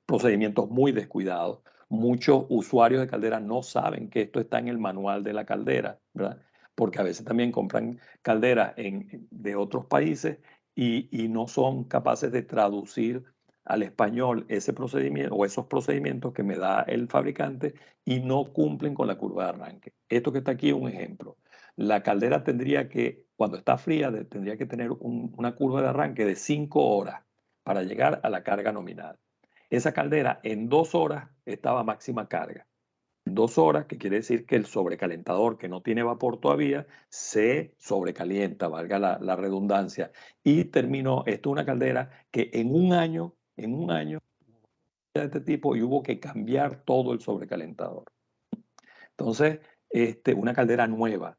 procedimientos muy descuidados. Muchos usuarios de caldera no saben que esto está en el manual de la caldera, ¿verdad? Porque a veces también compran calderas de otros países y no son capaces de traducir al español ese procedimiento o esos procedimientos que me da el fabricante y no cumplen con la curva de arranque. Esto que está aquí es un ejemplo. La caldera cuando está fría, tendría que tener una curva de arranque de 5 horas para llegar a la carga nominal. Esa caldera en 2 horas estaba a máxima carga. 2 horas, que quiere decir que el sobrecalentador, que no tiene vapor todavía, se sobrecalienta, valga la redundancia. Y terminó, esto es una caldera que en un año, de este tipo, y hubo que cambiar todo el sobrecalentador. Entonces, una caldera nueva.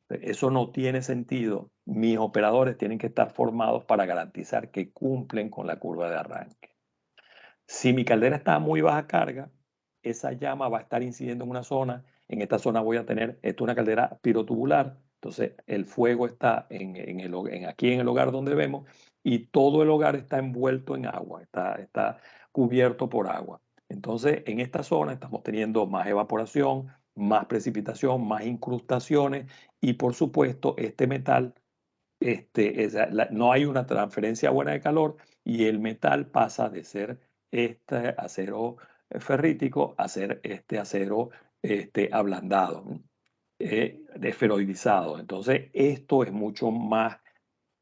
Eso no tiene sentido. Mis operadores tienen que estar formados para garantizar que cumplen con la curva de arranque. Si mi caldera está a muy baja carga, esa llama va a estar incidiendo en una zona. En esta zona voy a tener, esto es una caldera pirotubular, entonces el fuego está aquí en el hogar donde vemos, y todo el hogar está envuelto en agua, está cubierto por agua. Entonces, en esta zona estamos teniendo más evaporación, más precipitación, más incrustaciones, y por supuesto, este metal, no hay una transferencia buena de calor, y el metal pasa de ser este acero ferrítico a ser este acero ablandado, esferoidizado. Entonces, esto es mucho más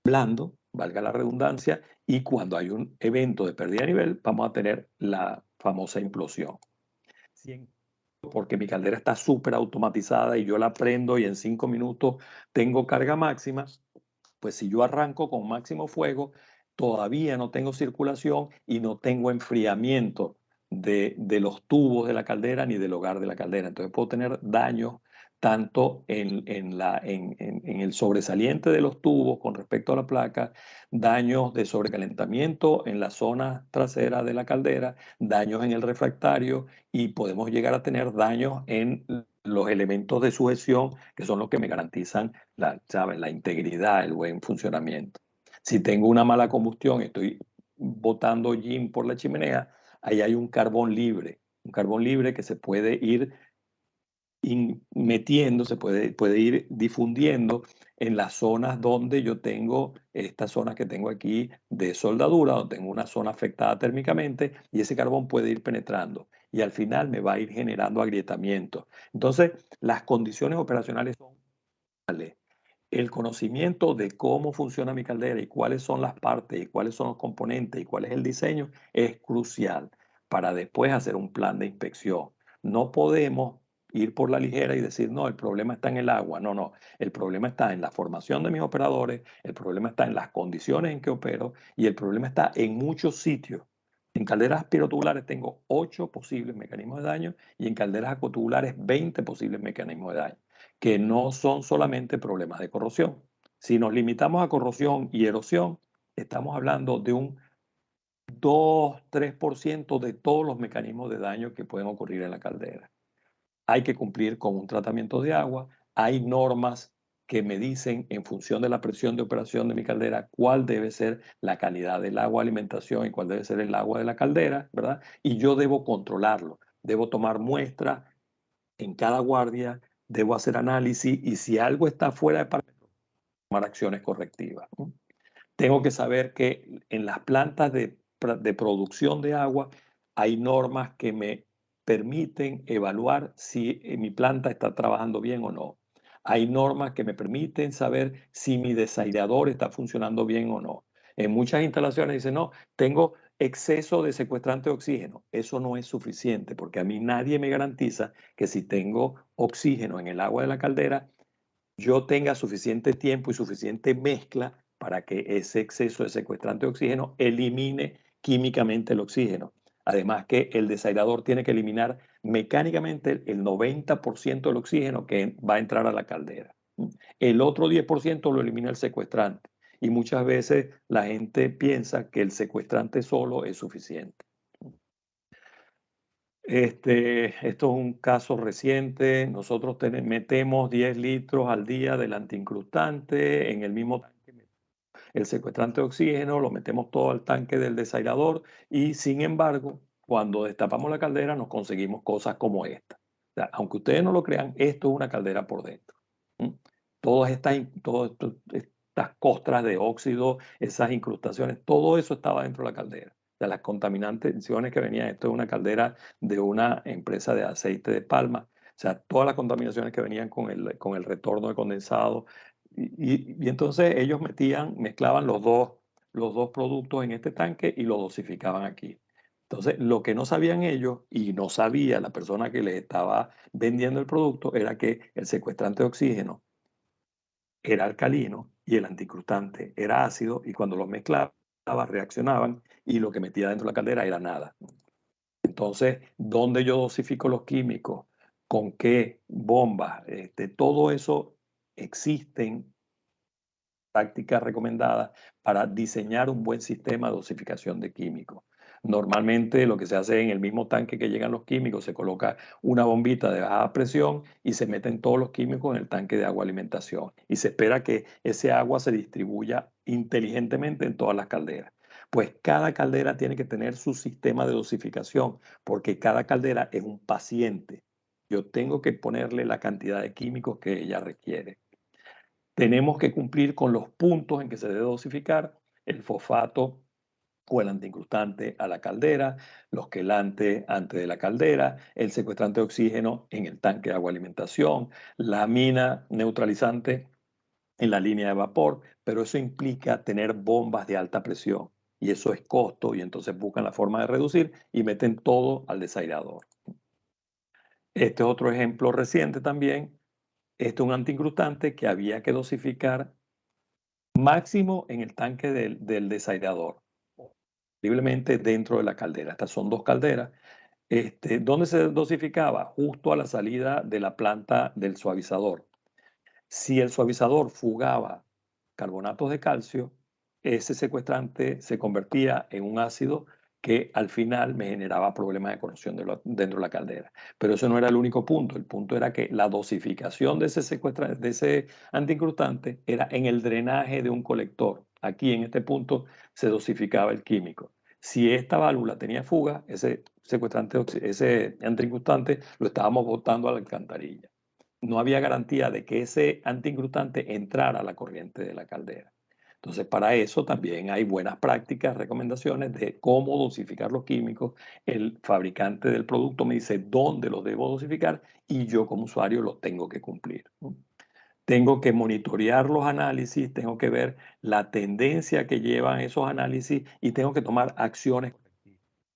blando, valga la redundancia, y cuando hay un evento de pérdida de nivel, vamos a tener la famosa implosión. Porque mi caldera está súper automatizada y yo la prendo y en 5 minutos tengo carga máxima, pues si yo arranco con máximo fuego, todavía no tengo circulación y no tengo enfriamiento de los tubos de la caldera ni del hogar de la caldera. Entonces puedo tener daños tanto en el sobresaliente de los tubos con respecto a la placa, daños de sobrecalentamiento en la zona trasera de la caldera, daños en el refractario, y podemos llegar a tener daños en los elementos de sujeción, que son los que me garantizan la integridad, el buen funcionamiento. Si tengo una mala combustión, estoy botando gin por la chimenea, ahí hay un carbón libre que se puede ir metiendo, puede ir difundiendo en las zonas donde yo tengo estas zonas que tengo aquí de soldadura, donde tengo una zona afectada térmicamente, y ese carbón puede ir penetrando y al final me va a ir generando agrietamiento. Entonces, las condiciones operacionales son el conocimiento de cómo funciona mi caldera y cuáles son las partes y cuáles son los componentes y cuál es el diseño es crucial para después hacer un plan de inspección. No podemos ir por la ligera y decir, no, el problema está en el agua. No, no. El problema está en la formación de mis operadores, el problema está en las condiciones en que opero, y el problema está en muchos sitios. En calderas pirotubulares tengo 8 posibles mecanismos de daño, y en calderas acotubulares 20 posibles mecanismos de daño, que no son solamente problemas de corrosión. Si nos limitamos a corrosión y erosión, estamos hablando de un 2-3% de todos los mecanismos de daño que pueden ocurrir en la caldera. Hay que cumplir con un tratamiento de agua. Hay normas que me dicen, en función de la presión de operación de mi caldera, cuál debe ser la calidad del agua de alimentación y cuál debe ser el agua de la caldera, ¿verdad? Y yo debo controlarlo. Debo tomar muestras en cada guardia, debo hacer análisis, y si algo está fuera de parámetros, tomar acciones correctivas. Tengo que saber que en las plantas de producción de agua hay normas que me permiten evaluar si mi planta está trabajando bien o no. Hay normas que me permiten saber si mi desairador está funcionando bien o no. En muchas instalaciones dicen, no, tengo exceso de secuestrante de oxígeno. Eso no es suficiente, porque a mí nadie me garantiza que si tengo oxígeno en el agua de la caldera, yo tenga suficiente tiempo y suficiente mezcla para que ese exceso de secuestrante de oxígeno elimine químicamente el oxígeno. Además que el desairador tiene que eliminar mecánicamente el 90% del oxígeno que va a entrar a la caldera. El otro 10% lo elimina el secuestrante. Y muchas veces la gente piensa que el secuestrante solo es suficiente. Esto es un caso reciente. Nosotros metemos 10 litros al día del antiincrustante en el mismo tanque. El secuestrante de oxígeno lo metemos todo al tanque del desairador, y sin embargo, cuando destapamos la caldera nos conseguimos cosas como esta. O sea, aunque ustedes no lo crean, esto es una caldera por dentro. Todas estas costras de óxido, esas incrustaciones, todo eso estaba dentro de la caldera. O sea, las contaminaciones que venían, esto es una caldera de una empresa de aceite de palma. O sea, todas las contaminaciones que venían con el retorno de condensado. Y entonces ellos mezclaban los dos productos en este tanque y lo dosificaban aquí. Entonces, lo que no sabían ellos y no sabía la persona que les estaba vendiendo el producto era que el secuestrante de oxígeno era alcalino y el anticrustante era ácido, y cuando los mezclaba reaccionaban y lo que metía dentro de la caldera era nada. Entonces, ¿dónde yo dosifico los químicos? ¿Con qué bombas? Todo eso existen prácticas recomendadas para diseñar un buen sistema de dosificación de químicos. Normalmente lo que se hace en el mismo tanque que llegan los químicos, se coloca una bombita de baja presión y se meten todos los químicos en el tanque de agua alimentación. Y se espera que ese agua se distribuya inteligentemente en todas las calderas. Pues cada caldera tiene que tener su sistema de dosificación, porque cada caldera es un paciente. Yo tengo que ponerle la cantidad de químicos que ella requiere. Tenemos que cumplir con los puntos en que se debe dosificar el fosfato o el antiincrustante a la caldera, los quelantes antes de la caldera, el secuestrante de oxígeno en el tanque de agua alimentación, la amina neutralizante en la línea de vapor, pero eso implica tener bombas de alta presión y eso es costo, y entonces buscan la forma de reducir y meten todo al desairador. Este es otro ejemplo reciente también. Este es un antiincrustante que había que dosificar máximo en el tanque del desairador, posiblemente dentro de la caldera. Estas son dos calderas. ¿Dónde se dosificaba? Justo a la salida de la planta del suavizador. Si el suavizador fugaba carbonatos de calcio, ese secuestrante se convertía en un ácido que al final me generaba problemas de corrosión dentro de la caldera. Pero eso no era el único punto. El punto era que la dosificación de ese antiincrustante era en el drenaje de un colector. Aquí en este punto se dosificaba el químico. Si esta válvula tenía fuga, ese antiincrustante lo estábamos botando a la alcantarilla. No había garantía de que ese antiincrustante entrara a la corriente de la caldera. Entonces, para eso también hay buenas prácticas, recomendaciones de cómo dosificar los químicos. El fabricante del producto me dice dónde los debo dosificar y yo como usuario los tengo que cumplir, ¿no? Tengo que monitorear los análisis, tengo que ver la tendencia que llevan esos análisis y tengo que tomar acciones.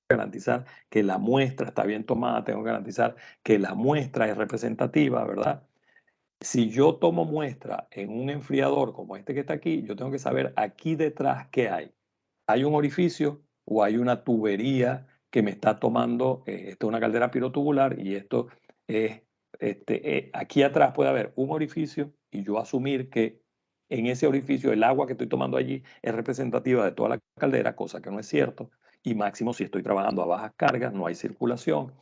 Garantizar que la muestra está bien tomada, tengo que garantizar que la muestra es representativa, ¿verdad? Si yo tomo muestra en un enfriador como este que está aquí, yo tengo que saber aquí detrás qué hay. ¿Hay un orificio o hay una tubería que me está tomando? Esto es una caldera pirotubular y esto es, aquí atrás puede haber un orificio y yo asumir que en ese orificio el agua que estoy tomando allí es representativa de toda la caldera, cosa que no es cierto, y máximo si estoy trabajando a bajas cargas, no hay circulación.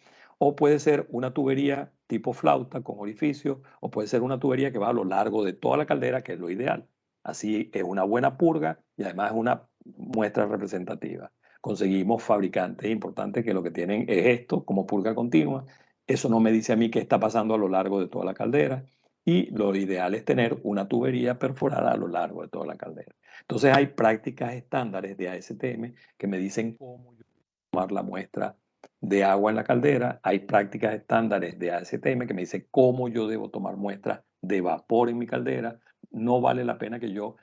O puede ser una tubería tipo flauta con orificio, o puede ser una tubería que va a lo largo de toda la caldera, que es lo ideal. Así es una buena purga y además es una muestra representativa. Conseguimos fabricantes importantes que lo que tienen es esto como purga continua. Eso no me dice a mí qué está pasando a lo largo de toda la caldera. Y lo ideal es tener una tubería perforada a lo largo de toda la caldera. Entonces hay prácticas estándares de ASTM que me dicen cómo yo tomar la muestra de agua en la caldera. Hay prácticas estándares de ASTM que me dicen cómo yo debo tomar muestras de vapor en mi caldera. No vale la pena que yo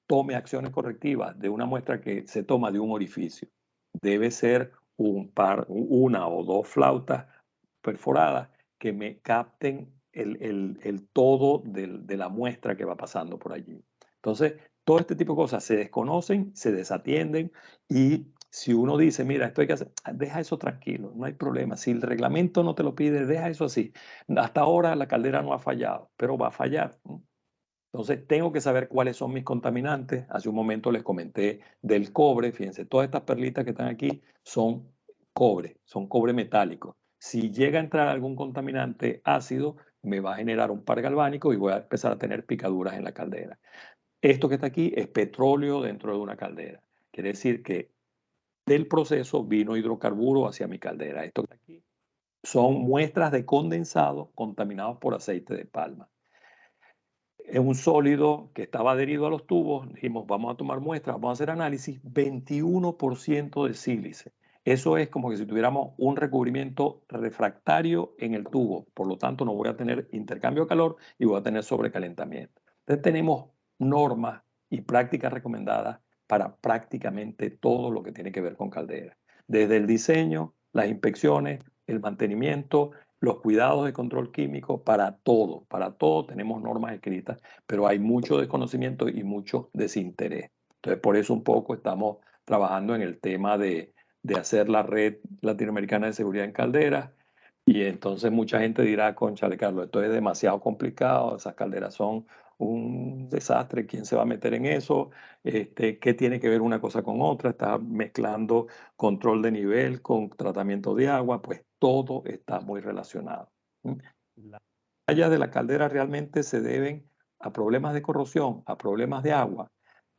tome acciones correctivas de una muestra que se toma de un orificio. Debe ser una o dos flautas perforadas que me capten el todo de la muestra que va pasando por allí. Entonces, todo este tipo de cosas se desconocen, se desatienden, y si uno dice, mira, esto hay que hacer, deja eso tranquilo, no hay problema. Si el reglamento no te lo pide, deja eso así. Hasta ahora la caldera no ha fallado, pero va a fallar, ¿no? Entonces, tengo que saber cuáles son mis contaminantes. Hace un momento les comenté del cobre. Fíjense, todas estas perlitas que están aquí son cobre metálico. Si llega a entrar algún contaminante ácido, me va a generar un par galvánico y voy a empezar a tener picaduras en la caldera. Esto que está aquí es petróleo dentro de una caldera. Quiere decir que del proceso vino hidrocarburo hacia mi caldera. Esto que está aquí son muestras de condensado contaminados por aceite de palma. Es un sólido que estaba adherido a los tubos. Dijimos, vamos a tomar muestras, vamos a hacer análisis, 21% de sílice. Eso es como que si tuviéramos un recubrimiento refractario en el tubo. Por lo tanto, no voy a tener intercambio de calor y voy a tener sobrecalentamiento. Entonces, tenemos normas y prácticas recomendadas para prácticamente todo lo que tiene que ver con caldera. desde el diseño, las inspecciones, el mantenimiento, los cuidados de control químico, para todo tenemos normas escritas, pero hay mucho desconocimiento y mucho desinterés. Entonces, por eso un poco estamos trabajando en el tema de hacer la red latinoamericana de seguridad en calderas. Y entonces mucha gente dirá, cónchale, Carlos, esto es demasiado complicado, esas calderas son un desastre, ¿quién se va a meter en eso? ¿Qué tiene que ver una cosa con otra? Está mezclando control de nivel con tratamiento de agua, pues todo está muy relacionado. Las fallas de la caldera realmente se deben a problemas de corrosión, a problemas de agua.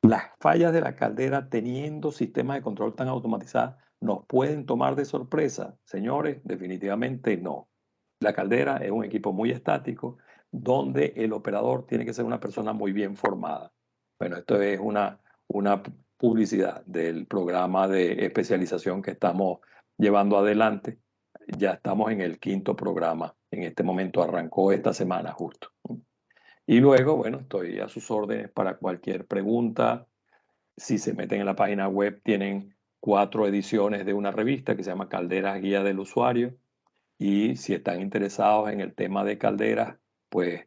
Las fallas de la caldera, teniendo sistemas de control tan automatizados, ¿nos pueden tomar de sorpresa? Señores, definitivamente no. La caldera es un equipo muy estático donde el operador tiene que ser una persona muy bien formada. Bueno, esto es una publicidad del programa de especialización que estamos llevando adelante. Ya estamos en el 5º programa. En este momento arrancó esta semana justo. Y luego, bueno, estoy a sus órdenes para cualquier pregunta. Si se meten en la página web, tienen 4 ediciones de una revista que se llama Calderas Guía del Usuario. Y si están interesados en el tema de calderas, pues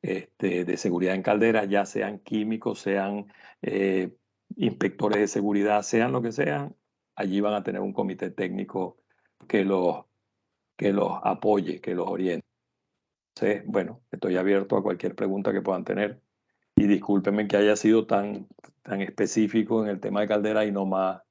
de seguridad en calderas, ya sean químicos, sean inspectores de seguridad, sean lo que sean, allí van a tener un comité técnico que los apoye, que los oriente. Entonces, bueno, estoy abierto a cualquier pregunta que puedan tener. Y discúlpenme que haya sido tan específico en el tema de caldera y no más.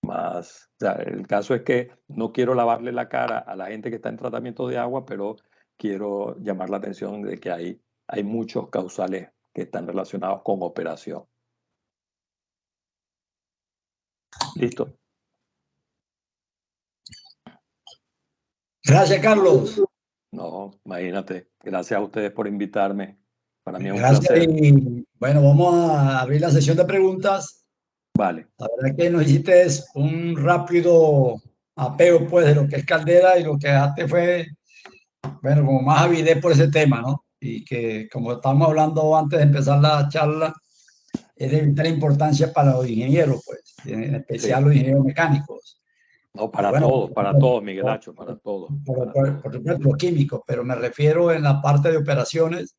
O sea, el caso es que no quiero lavarle la cara a la gente que está en tratamiento de agua, pero quiero llamar la atención de que hay muchos causales que están relacionados con operación. ¿Listo? Gracias, Carlos. No, imagínate. Gracias a ustedes por invitarme. Para mí es un Gracias. placer. Y bueno, vamos a abrir la sesión de preguntas. Vale. La verdad que nos hiciste un rápido apego, pues, de lo que es caldera, y lo que dejaste fue, bueno, como más avidez por ese tema, ¿no? Y que, como estábamos hablando antes de empezar la charla, es de vital importancia para los ingenieros, pues, en especial Sí. los ingenieros mecánicos. No, Y bueno, para todos, Miguel Acho, para todos. por supuesto, los químicos, pero me refiero en la parte de operaciones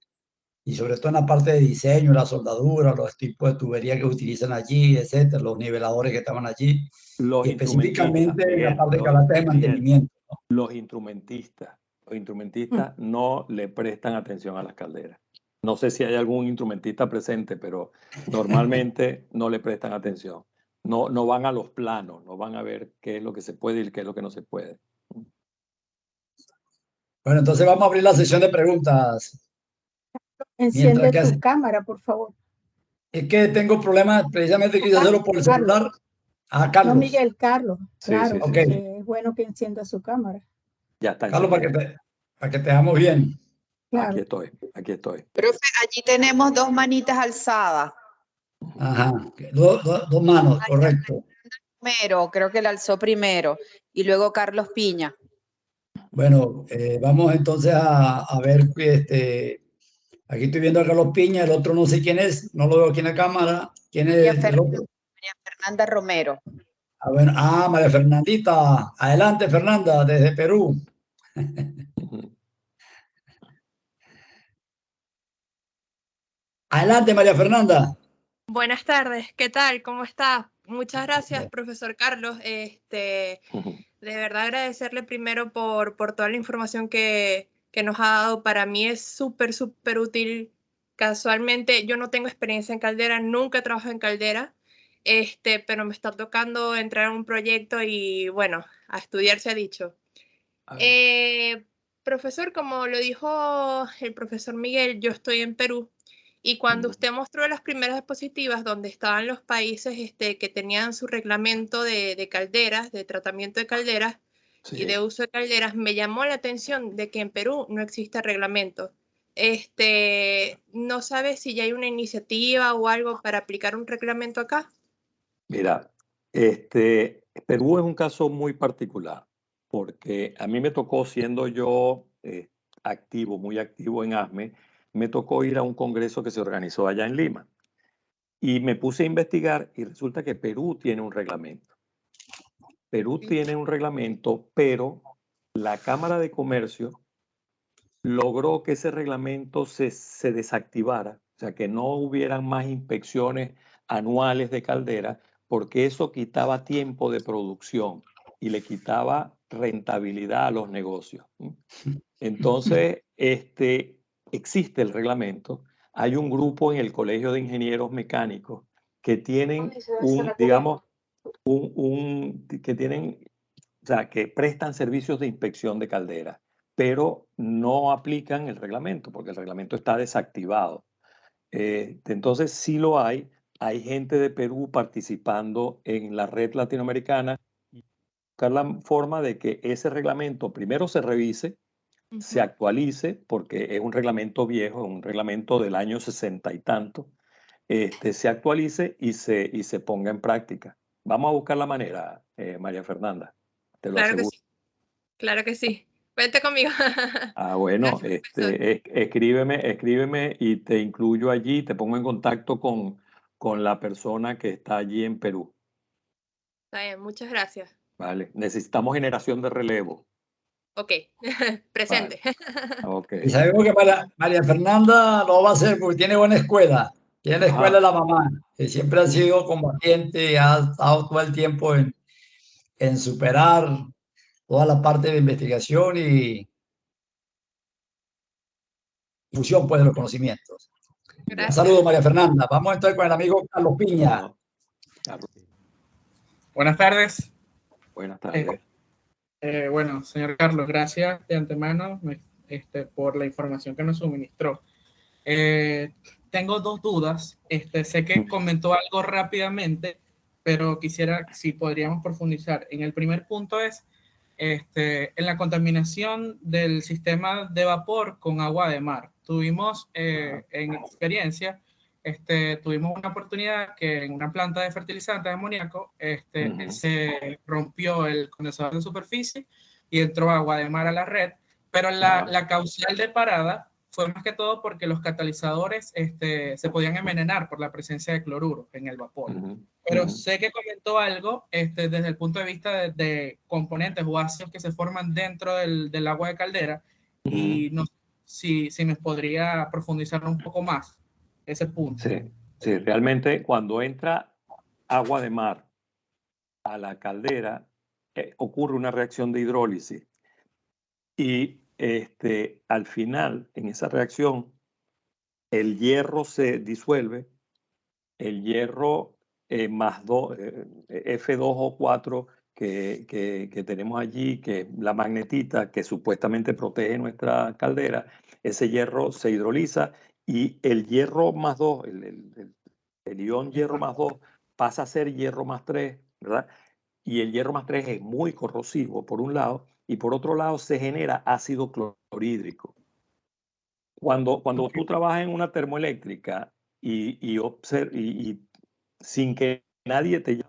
y sobre todo en la parte de diseño, la soldadura, los tipos de tubería que utilizan allí, etcétera, los niveladores que estaban allí, Los y instrumentistas, específicamente en la Miguel, parte de carácter de mantenimiento, ¿no? los instrumentistas no le prestan atención a las calderas. No sé si hay algún instrumentista presente, pero normalmente no le prestan atención. No van a los planos, no van a ver qué es lo que se puede y qué es lo que no se puede. Bueno, entonces vamos a abrir la sesión de preguntas. Enciende tu cámara, por favor. Es que tengo problemas, precisamente quise hacerlo por el celular. Carlos. No, Miguel, Carlos. Claro, sí, porque es bueno que encienda su cámara. Ya está. Carlos, para que te veamos bien. Claro. Aquí estoy. Profe, allí tenemos 2 manitas alzadas. Ajá, dos manos, correcto. Primero, creo que la alzó primero, y luego Carlos Piña. Bueno, vamos entonces a ver, aquí estoy viendo a Carlos Piña, el otro no sé quién es, no lo veo aquí en la cámara. ¿Quién es el otro? María Fernanda Romero. Bueno, María Fernandita. Adelante, Fernanda, desde Perú. Adelante, María Fernanda. Buenas tardes, ¿qué tal? ¿Cómo está? Muchas gracias, profesor Carlos. De verdad agradecerle primero por toda la información que nos ha dado. Para mí es súper útil. Casualmente, yo no tengo experiencia en caldera, nunca he trabajado en caldera, pero me está tocando entrar a un proyecto y, bueno, a estudiar se ha dicho. Profesor, como lo dijo el profesor Miguel, yo estoy en Perú. Y cuando usted mostró las primeras diapositivas donde estaban los países que tenían su reglamento de calderas, de tratamiento de calderas y de uso de calderas, me llamó la atención de que en Perú no existe reglamento. ¿No sabe si ya hay una iniciativa o algo para aplicar un reglamento acá? Mira, Perú es un caso muy particular, porque a mí me tocó, siendo yo muy activo en ASME, me tocó ir a un congreso que se organizó allá en Lima. Y me puse a investigar y resulta que Perú tiene un reglamento. Perú tiene un reglamento, pero la Cámara de Comercio logró que ese reglamento se desactivara, o sea, que no hubieran más inspecciones anuales de caldera, porque eso quitaba tiempo de producción y le quitaba rentabilidad a los negocios. Entonces, existe el reglamento. Hay un grupo en el Colegio de Ingenieros Mecánicos que tienen digamos, que tienen, o sea, que prestan servicios de inspección de calderas, pero no aplican el reglamento porque el reglamento está desactivado. Entonces, sí lo hay. Hay gente de Perú participando en la red latinoamericana y buscar la forma de que ese reglamento primero se revise, se actualice, porque es un reglamento viejo, un reglamento del año 60 y tanto, se actualice y se ponga en práctica. Vamos a buscar la manera, María Fernanda, te lo Claro que aseguro. sí, claro que sí. Vente conmigo. Bueno, Gracias, profesor. escríbeme y te incluyo allí, te pongo en contacto con la persona que está allí en Perú. Está bien, muchas gracias. Vale, necesitamos generación de relevo. Ok, presente. Vale. Ok. Y sabemos que María Fernanda lo va a hacer porque tiene buena escuela. Tiene la escuela de la mamá, que siempre ha sido combatiente y ha estado todo el tiempo en superar toda la parte de investigación y difusión pues, de los conocimientos. Un Gracias. saludo, María Fernanda. Vamos entonces con el amigo Carlos Piña. No, Carlos, Buenas tardes. buenas tardes. Bueno, señor Carlos, gracias de antemano por la información que nos suministró. Tengo dos dudas. Sé que comentó algo rápidamente, pero quisiera si podríamos profundizar. En el primer punto es en la contaminación del sistema de vapor con agua de mar. Tuvimos en experiencia, tuvimos una oportunidad que en una planta de fertilizantes de amoníaco se rompió el condensador de superficie y entró agua de mar a la red, pero la causal de parada fue más que todo porque los catalizadores se podían envenenar por la presencia de cloruro en el vapor. Pero sé que comentó algo desde el punto de vista de componentes o ácidos que se forman dentro del agua de caldera y no sé si nos podría profundizar un poco más ese punto. Sí, realmente cuando entra agua de mar a la caldera ocurre una reacción de hidrólisis y al final en esa reacción el hierro se disuelve, el hierro más F2O4 que tenemos allí, que la magnetita que supuestamente protege nuestra caldera, ese hierro se hidroliza y el hierro más 2, el ion hierro más 2 pasa a ser hierro más 3, ¿verdad? Y el hierro más 3 es muy corrosivo por un lado y por otro lado se genera ácido clorhídrico. Cuando tú trabajas en una termoeléctrica y sin que nadie te llame,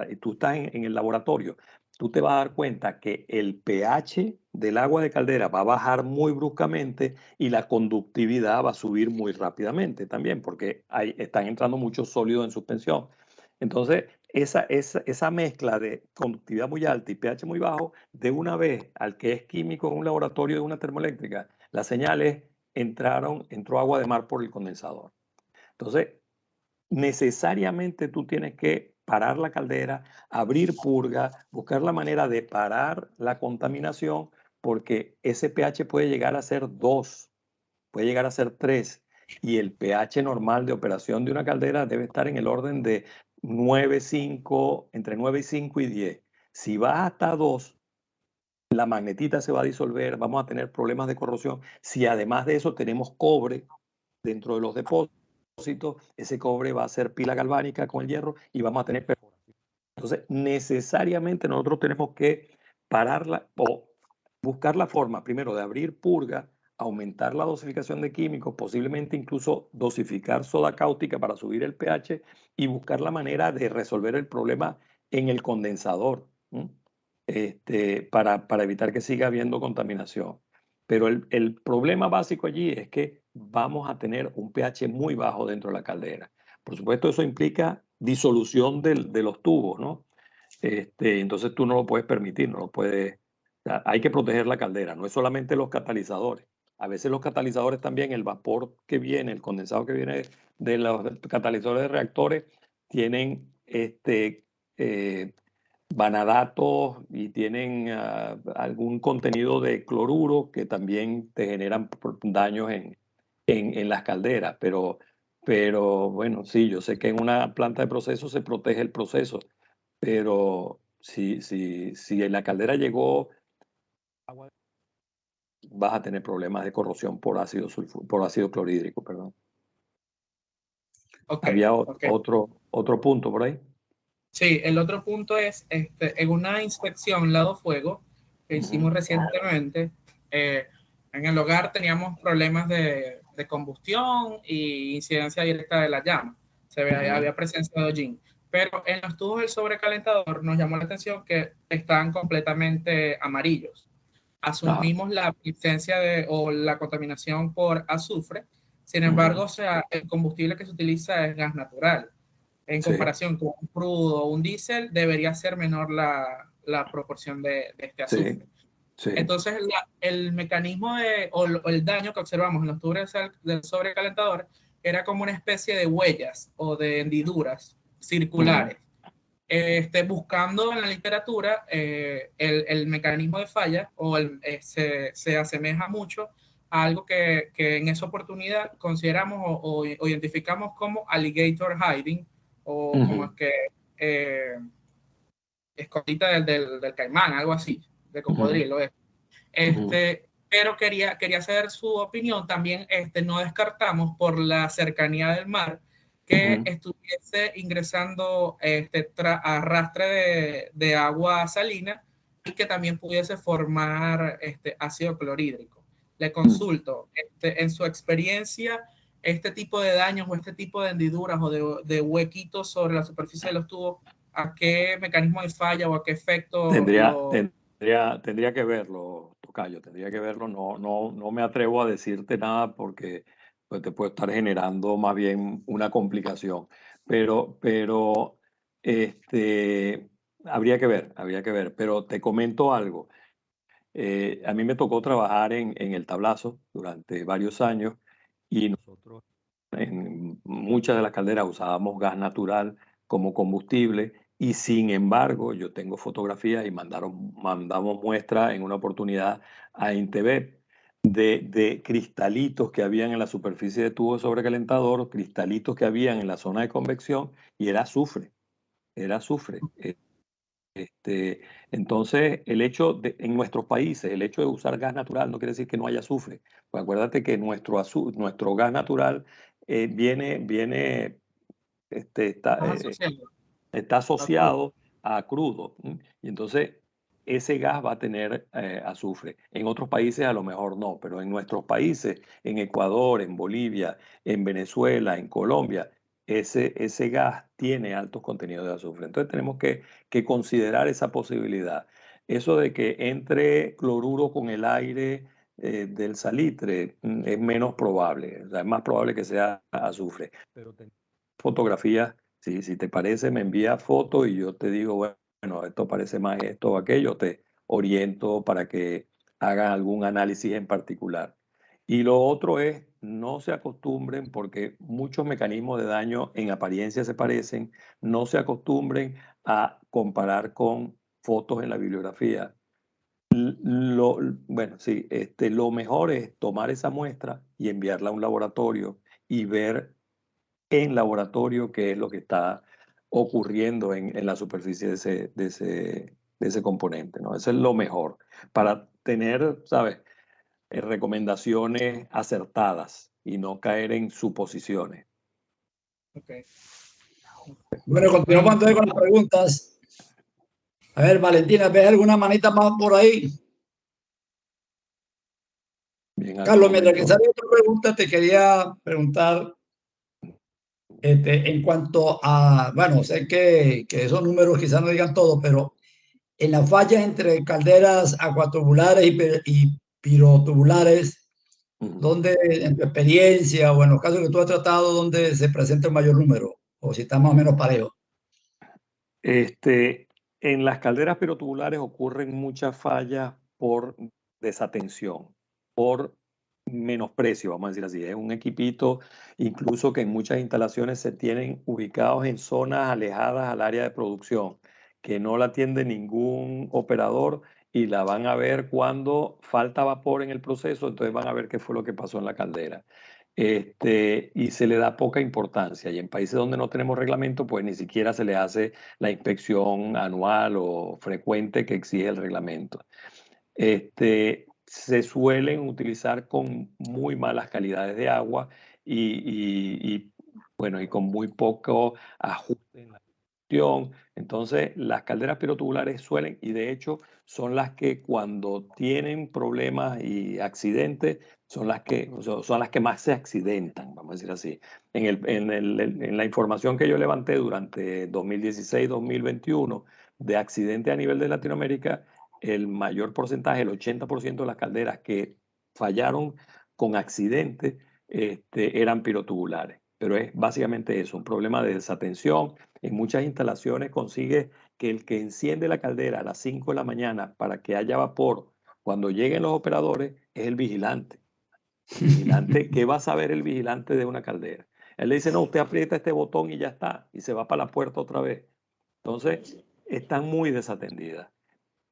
y tú estás en el laboratorio, tú te vas a dar cuenta que el pH del agua de caldera va a bajar muy bruscamente y la conductividad va a subir muy rápidamente también, porque están entrando muchos sólidos en suspensión. Entonces, esa mezcla de conductividad muy alta y pH muy bajo, de una vez al que es químico en un laboratorio de una termoeléctrica, las señales entró agua de mar por el condensador. Entonces, necesariamente tú tienes que parar la caldera, abrir purga, buscar la manera de parar la contaminación, porque ese pH puede llegar a ser 2, puede llegar a ser 3, y el pH normal de operación de una caldera debe estar en el orden de 9,5, entre 9,5 y 10. Si vas hasta 2, la magnetita se va a disolver, vamos a tener problemas de corrosión. Si además de eso tenemos cobre dentro de los depósitos, ese cobre va a ser pila galvánica con el hierro y vamos a tener perforación. Entonces, necesariamente nosotros tenemos que pararla o buscar la forma, primero, de abrir purga, aumentar la dosificación de químicos, posiblemente incluso dosificar soda cáustica para subir el pH y buscar la manera de resolver el problema en el condensador, para evitar que siga habiendo contaminación. Pero el problema básico allí es que vamos a tener un pH muy bajo dentro de la caldera. Por supuesto, eso implica disolución de los tubos, ¿no? Entonces tú no lo puedes permitir, no lo puedes. O sea, hay que proteger la caldera, no es solamente los catalizadores. A veces los catalizadores también, el vapor que viene, el condensado que viene de los catalizadores de reactores, tienen vanadatos y tienen algún contenido de cloruro que también te generan daños en las calderas. Pero bueno, sí, yo sé que en una planta de proceso se protege el proceso, pero si en la caldera llegó agua, vas a tener problemas de corrosión por ácido clorhídrico, perdón. Okay, Había okay. otro punto por ahí. Sí, el otro punto es, en una inspección lado fuego que hicimos recientemente, en el hogar teníamos problemas de combustión y incidencia directa de la llama. Había presencia de hollín. Pero en los tubos del sobrecalentador nos llamó la atención que estaban completamente amarillos. Asumimos la presencia o la contaminación por azufre. Sin embargo, o sea, el combustible que se utiliza es gas natural. En comparación con un crudo o un diésel, debería ser menor la proporción de este azufre. Sí. Entonces, el mecanismo o el daño que observamos en los tubos del sobrecalentador era como una especie de huellas o de hendiduras circulares. Buscando en la literatura, el mecanismo de falla se asemeja mucho a algo que en esa oportunidad consideramos o identificamos como alligator hiding, o como es que escondita del caimán, algo así, de cocodrilo. Pero quería saber su opinión. También no descartamos por la cercanía del mar que estuviese ingresando arrastre de agua salina y que también pudiese formar ácido clorhídrico. Le consulto, en su experiencia, este tipo de daños o este tipo de hendiduras o de huequitos sobre la superficie de los tubos, ¿a qué mecanismo de falla o a qué efecto Tendría que verlo, tocayo, tendría que verlo. No me atrevo a decirte nada porque pues, te puede estar generando más bien una complicación. Pero habría que ver. Pero te comento algo. A mí me tocó trabajar en el tablazo durante varios años y nosotros en muchas de las calderas usábamos gas natural como combustible y sin embargo yo tengo fotografías y mandamos muestras en una oportunidad a Intevep de cristalitos que habían en la superficie de tubo de sobrecalentador, cristalitos que habían en la zona de convección y era azufre. Entonces, en nuestros países, el hecho de usar gas natural no quiere decir que no haya azufre. Pues acuérdate que nuestro gas natural está asociado a crudo. Y entonces, ese gas va a tener azufre. En otros países a lo mejor no, pero en nuestros países, en Ecuador, en Bolivia, en Venezuela, en Colombia, ese gas tiene altos contenidos de azufre. Entonces tenemos que considerar esa posibilidad. Eso de que entre cloruro con el aire del salitre es menos probable. O sea, es más probable que sea azufre. Pero fotografías, si te parece, me envía fotos y yo te digo, bueno, esto parece más esto o aquello, te oriento para que hagan algún análisis en particular. Y lo otro es, no se acostumbren, porque muchos mecanismos de daño en apariencia se parecen, no se acostumbren a comparar con fotos en la bibliografía. Bueno, sí, lo mejor es tomar esa muestra y enviarla a un laboratorio y ver en laboratorio qué es lo que está ocurriendo en la superficie de ese componente, ¿no? Eso es lo mejor para tener, ¿sabes? Recomendaciones acertadas y no caer en suposiciones. Okay. Bueno, continuamos entonces con las preguntas. A ver, Valentina, ¿ves alguna manita más por ahí? Bien, Carlos, mientras que sale otra pregunta, te quería preguntar en cuanto a, bueno, sé que esos números quizás no digan todo, pero en las fallas entre calderas acuatubulares y pirotubulares, ¿dónde, en tu experiencia o en los casos que tú has tratado, dónde se presenta el mayor número? O si está más o menos parejo. En las calderas pirotubulares ocurren muchas fallas por desatención, por menosprecio, vamos a decir así. Es un equipito, incluso que en muchas instalaciones se tienen ubicados en zonas alejadas al área de producción, que no la atiende ningún operador y la van a ver cuando falta vapor en el proceso, entonces van a ver qué fue lo que pasó en la caldera. Y se le da poca importancia. Y en países donde no tenemos reglamento, pues ni siquiera se le hace la inspección anual o frecuente que exige el reglamento. Se suelen utilizar con muy malas calidades de agua bueno, y con muy poco ajuste en la gestión. Entonces, las calderas pirotubulares suelen, y de hecho son las que cuando tienen problemas y accidentes, son las que más se accidentan, vamos a decir así. En la información que yo levanté durante 2016-2021 de accidentes a nivel de Latinoamérica, el mayor porcentaje, el 80% de las calderas que fallaron con accidente, eran pirotubulares. Pero es básicamente eso, un problema de desatención. En muchas instalaciones consigue que el que enciende la caldera a las 5 de la mañana para que haya vapor cuando lleguen los operadores es el vigilante. El vigilante, ¿qué va a saber el vigilante de una caldera? Él le dice, no, usted aprieta este botón y ya está, y se va para la puerta otra vez. Entonces, están muy desatendidas.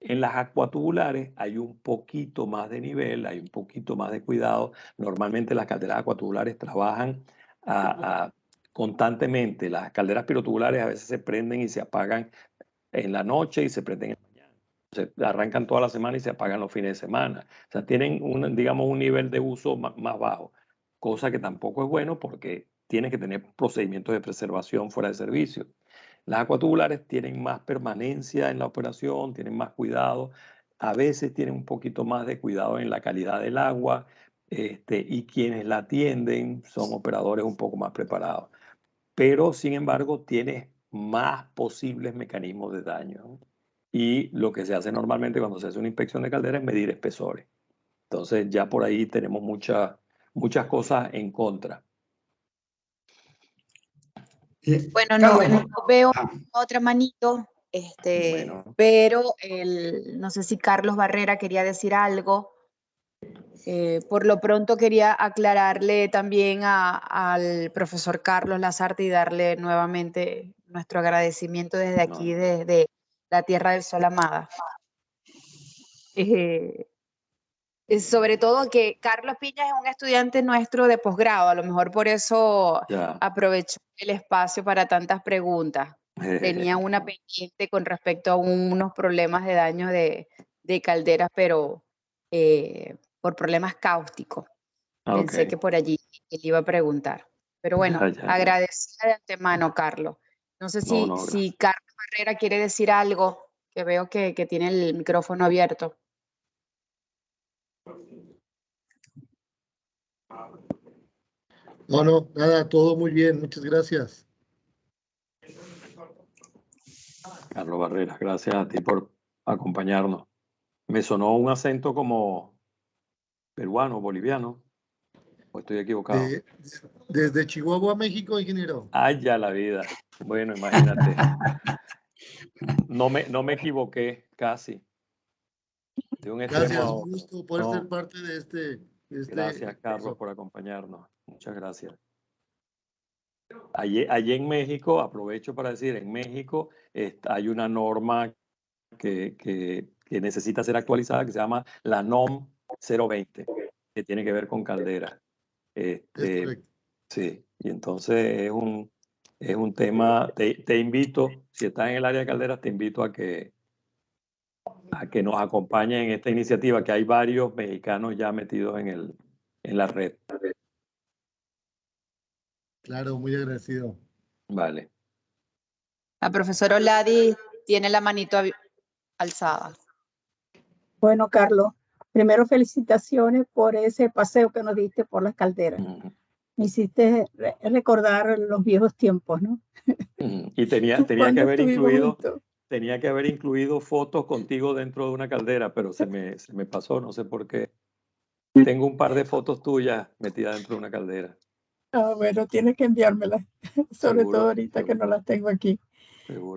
En las acuatubulares hay un poquito más de nivel, hay un poquito más de cuidado. Normalmente las calderas acuatubulares trabajan constantemente. Las calderas pirotubulares a veces se prenden y se apagan en la noche y se prenden en la mañana. Se arrancan toda la semana y se apagan los fines de semana. O sea, tienen digamos, un nivel de uso más bajo, cosa que tampoco es bueno porque tiene que tener procedimientos de preservación fuera de servicio. Las acuatubulares tienen más permanencia en la operación, tienen más cuidado, a veces tienen un poquito más de cuidado en la calidad del agua, y quienes la atienden son operadores un poco más preparados. Pero, sin embargo, tiene más posibles mecanismos de daño. Y lo que se hace normalmente cuando se hace una inspección de caldera es medir espesores. Entonces, ya por ahí tenemos muchas cosas en contra. Bueno, no veo Ah, otra manito, Bueno. pero no sé si Carlos Barrera quería decir algo. Por lo pronto quería aclararle también al profesor Carlos Lasarte y darle nuevamente nuestro agradecimiento desde aquí, desde la Tierra del Sol amada. Sobre todo que Carlos Piña es un estudiante nuestro de posgrado, a lo mejor por eso Ya. aprovechó el espacio para tantas preguntas. Tenía una pendiente con respecto a unos problemas de daño de calderas, pero por problemas cáusticos. Pensé que por allí él iba a preguntar. Pero bueno, agradecida de antemano, Carlos. No sé si Carlos Barrera quiere decir algo, que veo que tiene el micrófono abierto. No, nada, todo muy bien, muchas gracias. Carlos Barrera, gracias a ti por acompañarnos. Me sonó un acento como peruano, boliviano, ¿o estoy equivocado? Desde Chihuahua, México, ingeniero. Ay, ya la vida. Bueno, imagínate. No me equivoqué, casi. De un extremo Gracias, a un otro. gusto poder ser parte de este. Gracias, Carlos, por acompañarnos. Muchas gracias. Allí en México, aprovecho para decir, en México hay una norma que necesita ser actualizada que se llama la NOM 020, que tiene que ver con calderas. Sí, y entonces es un tema, te invito, si estás en el área de calderas, te invito a que nos acompañen en esta iniciativa, que hay varios mexicanos ya metidos en la red. Claro, muy agradecido. Vale. La profesora Oladi tiene la manito alzada. Bueno, Carlos, primero felicitaciones por ese paseo que nos diste por las calderas. Me hiciste recordar los viejos tiempos, ¿no? Y tenía que haber incluido fotos contigo dentro de una caldera, pero se me pasó, no sé por qué. Tengo un par de fotos tuyas metidas dentro de una caldera. Ah, bueno, tienes que enviármelas, sobre todo ahorita que no las tengo aquí.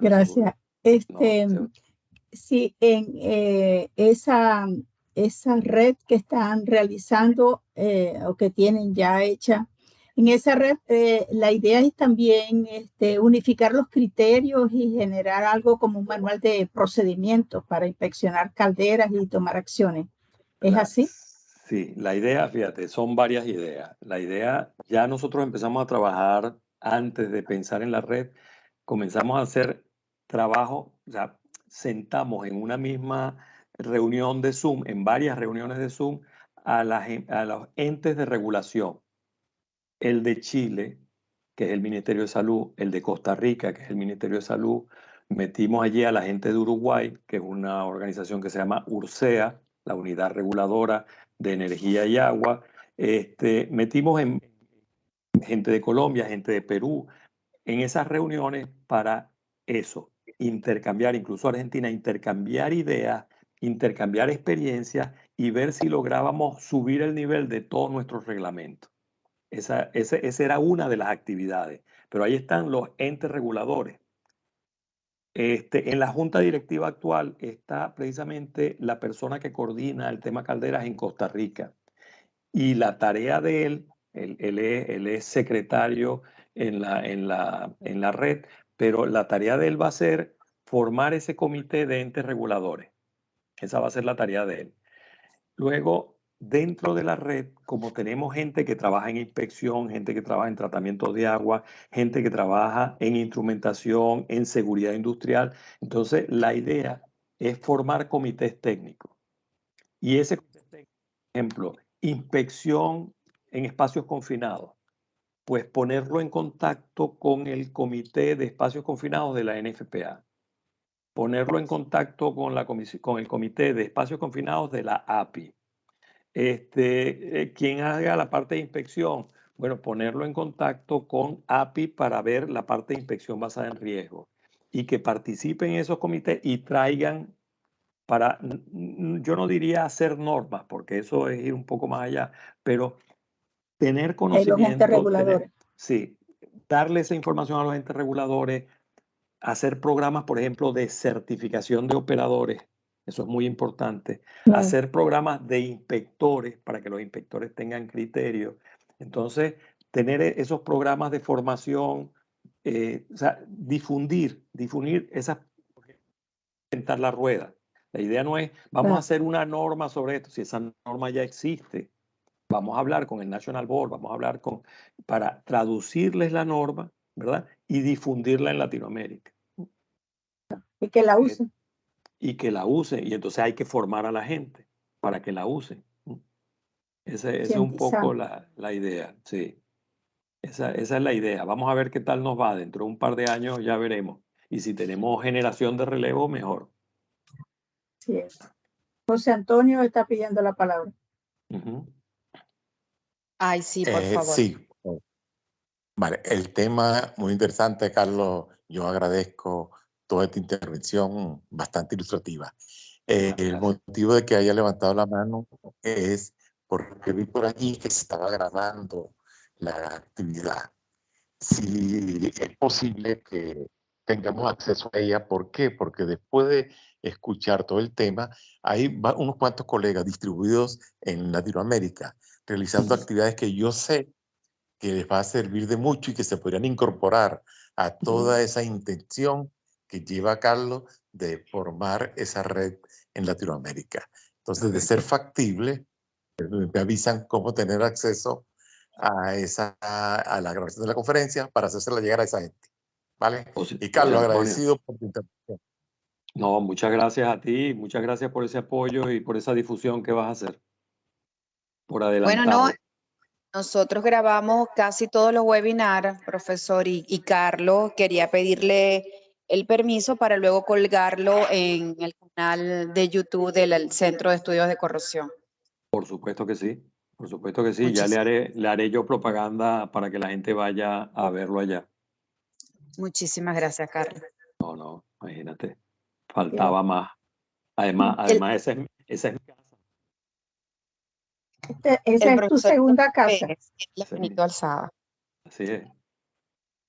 Gracias. si en esa red que están realizando o que tienen ya hecha, en esa red la idea es también unificar los criterios y generar algo como un manual de procedimientos para inspeccionar calderas y tomar acciones. ¿Es así? Sí, la idea, fíjate, son varias ideas. La idea, ya nosotros empezamos a trabajar antes de pensar en la red, comenzamos a hacer trabajo, o sea, sentamos en una misma reunión de Zoom, en varias reuniones de Zoom, a los entes de regulación. El de Chile, que es el Ministerio de Salud, el de Costa Rica, que es el Ministerio de Salud. Metimos allí a la gente de Uruguay, que es una organización que se llama URSEA, la Unidad Reguladora de Energía y Agua. Metimos en gente de Colombia, gente de Perú, en esas reuniones para eso, intercambiar, incluso Argentina, intercambiar ideas, intercambiar experiencias y ver si lográbamos subir el nivel de todos nuestros reglamentos. Esa era una de las actividades, pero ahí están los entes reguladores. En la junta directiva actual está precisamente la persona que coordina el tema calderas en Costa Rica. Y la tarea de él es secretario en la red, pero la tarea de él va a ser formar ese comité de entes reguladores. Esa va a ser la tarea de él. Luego, dentro de la red, como tenemos gente que trabaja en inspección, gente que trabaja en tratamiento de agua, gente que trabaja en instrumentación, en seguridad industrial, entonces la idea es formar comités técnicos. Y ese comité técnico, por ejemplo, inspección en espacios confinados, pues ponerlo en contacto con el comité de espacios confinados de la NFPA. Ponerlo en contacto con el comité de espacios confinados de la API. Quien haga la parte de inspección, bueno, ponerlo en contacto con API para ver la parte de inspección basada en riesgo y que participen en esos comités y traigan para, yo no diría hacer normas, porque eso es ir un poco más allá, pero tener conocimiento. Los entes reguladores. Sí, darle esa información a los entes reguladores, hacer programas, por ejemplo, de certificación de operadores. Eso es muy importante. Claro. Hacer programas de inspectores para que los inspectores tengan criterio. Entonces, tener esos programas de formación, o sea, difundir esas, inventar la rueda. La idea no es, vamos a hacer una norma sobre esto, si esa norma ya existe. Vamos a hablar con el National Board, vamos a hablar para traducirles la norma, ¿verdad? Y difundirla en Latinoamérica. Y que la usen. Y que la usen. Y entonces hay que formar a la gente para que la usen. Esa es un poco la idea, sí. Esa es la idea. Vamos a ver qué tal nos va. Dentro de un par de años ya veremos. Y si tenemos generación de relevo, mejor. Sí. José Antonio está pidiendo la palabra. Ay, sí, por favor. Sí. Vale, el tema muy interesante, Carlos. Yo agradezco toda esta intervención bastante ilustrativa. El motivo de que haya levantado la mano es porque vi por allí que se estaba grabando la actividad. Si es posible que tengamos acceso a ella, ¿por qué? Porque después de escuchar todo el tema, hay unos cuantos colegas distribuidos en Latinoamérica realizando actividades que yo sé que les va a servir de mucho y que se podrían incorporar a toda esa intención que lleva Carlos de formar esa red en Latinoamérica. Entonces, de ser factible, me avisan cómo tener acceso a la grabación de la conferencia para hacérsela llegar a esa gente. ¿Vale? Y Carlos, agradecido por tu intervención. No, muchas gracias a ti, muchas gracias por ese apoyo y por esa difusión que vas a hacer. Por adelantado. Bueno, no, nosotros grabamos casi todos los webinars, profesor, y Carlos quería pedirle el permiso para luego colgarlo en el canal de YouTube del Centro de Estudios de Corrosión. Por supuesto que sí, por supuesto que sí. Ya le haré yo propaganda para que la gente vaya a verlo allá. Muchísimas gracias, Carlos. No, imagínate, faltaba más. Además esa es mi casa. Esa es tu segunda casa. La Benito Alzada. Así es.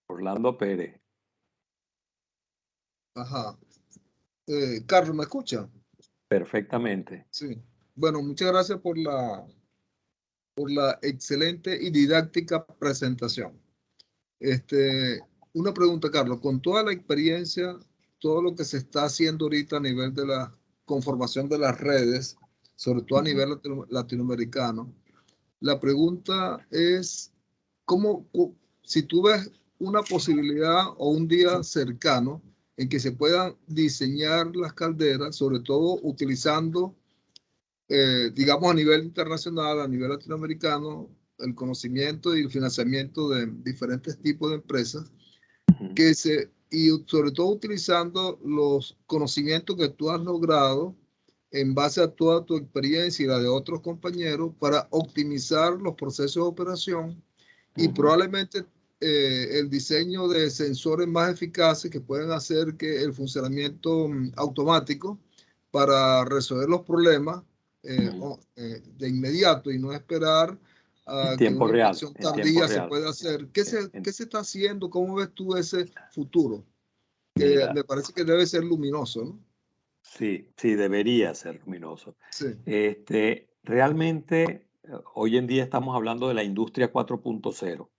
Orlando Pérez. Ajá. Carlos, ¿me escucha? Perfectamente. Sí. Bueno, muchas gracias por la excelente y didáctica presentación. Una pregunta, Carlos. Con toda la experiencia, todo lo que se está haciendo ahorita a nivel de la conformación de las redes, sobre todo a nivel latinoamericano, la pregunta es, si tú ves una posibilidad o un día cercano en que se puedan diseñar las calderas, sobre todo utilizando, digamos, a nivel internacional, a nivel latinoamericano, el conocimiento y el financiamiento de diferentes tipos de empresas, y sobre todo utilizando los conocimientos que tú has logrado en base a toda tu experiencia y la de otros compañeros para optimizar los procesos de operación y probablemente el diseño de sensores más eficaces que pueden hacer que el funcionamiento automático para resolver los problemas de inmediato y no esperar a que una inspección tardía se pueda hacer. ¿Qué se está haciendo? ¿Cómo ves tú ese futuro? Que me parece que debe ser luminoso, ¿no? Sí, sí, debería ser luminoso. Sí. Realmente, hoy en día estamos hablando de la industria 4.0.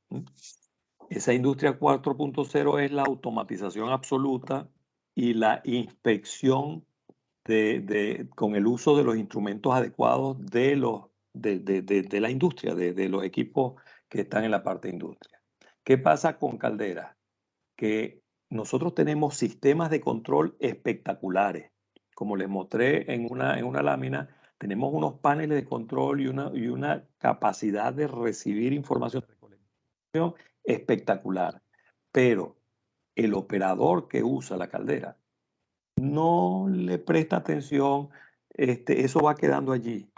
Esa industria 4.0 es la automatización absoluta y la inspección con el uso de los instrumentos adecuados de la industria, de los equipos que están en la parte de industria. ¿Qué pasa con Caldera? Que nosotros tenemos sistemas de control espectaculares. Como les mostré en una lámina, tenemos unos paneles de control y una capacidad de recibir información espectacular. Pero el operador que usa la caldera no le presta atención, eso va quedando allí.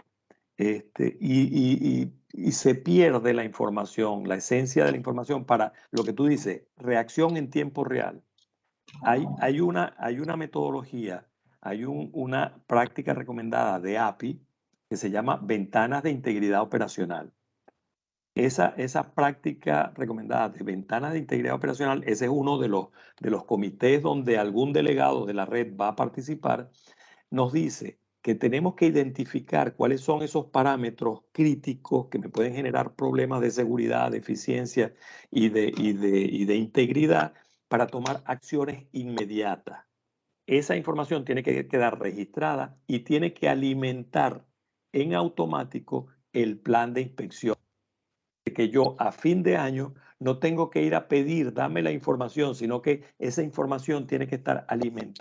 Y se pierde la información, la esencia de la información para lo que tú dices, reacción en tiempo real. Hay una metodología, hay una práctica recomendada de API que se llama ventanas de integridad operacional. Esa práctica recomendada de ventanas de integridad operacional, ese es uno de los comités donde algún delegado de la red va a participar, nos dice que tenemos que identificar cuáles son esos parámetros críticos que me pueden generar problemas de seguridad, de eficiencia y de integridad para tomar acciones inmediatas. Esa información tiene que quedar registrada y tiene que alimentar en automático el plan de inspección. Que yo a fin de año no tengo que ir a pedir, dame la información, sino que esa información tiene que estar alimentada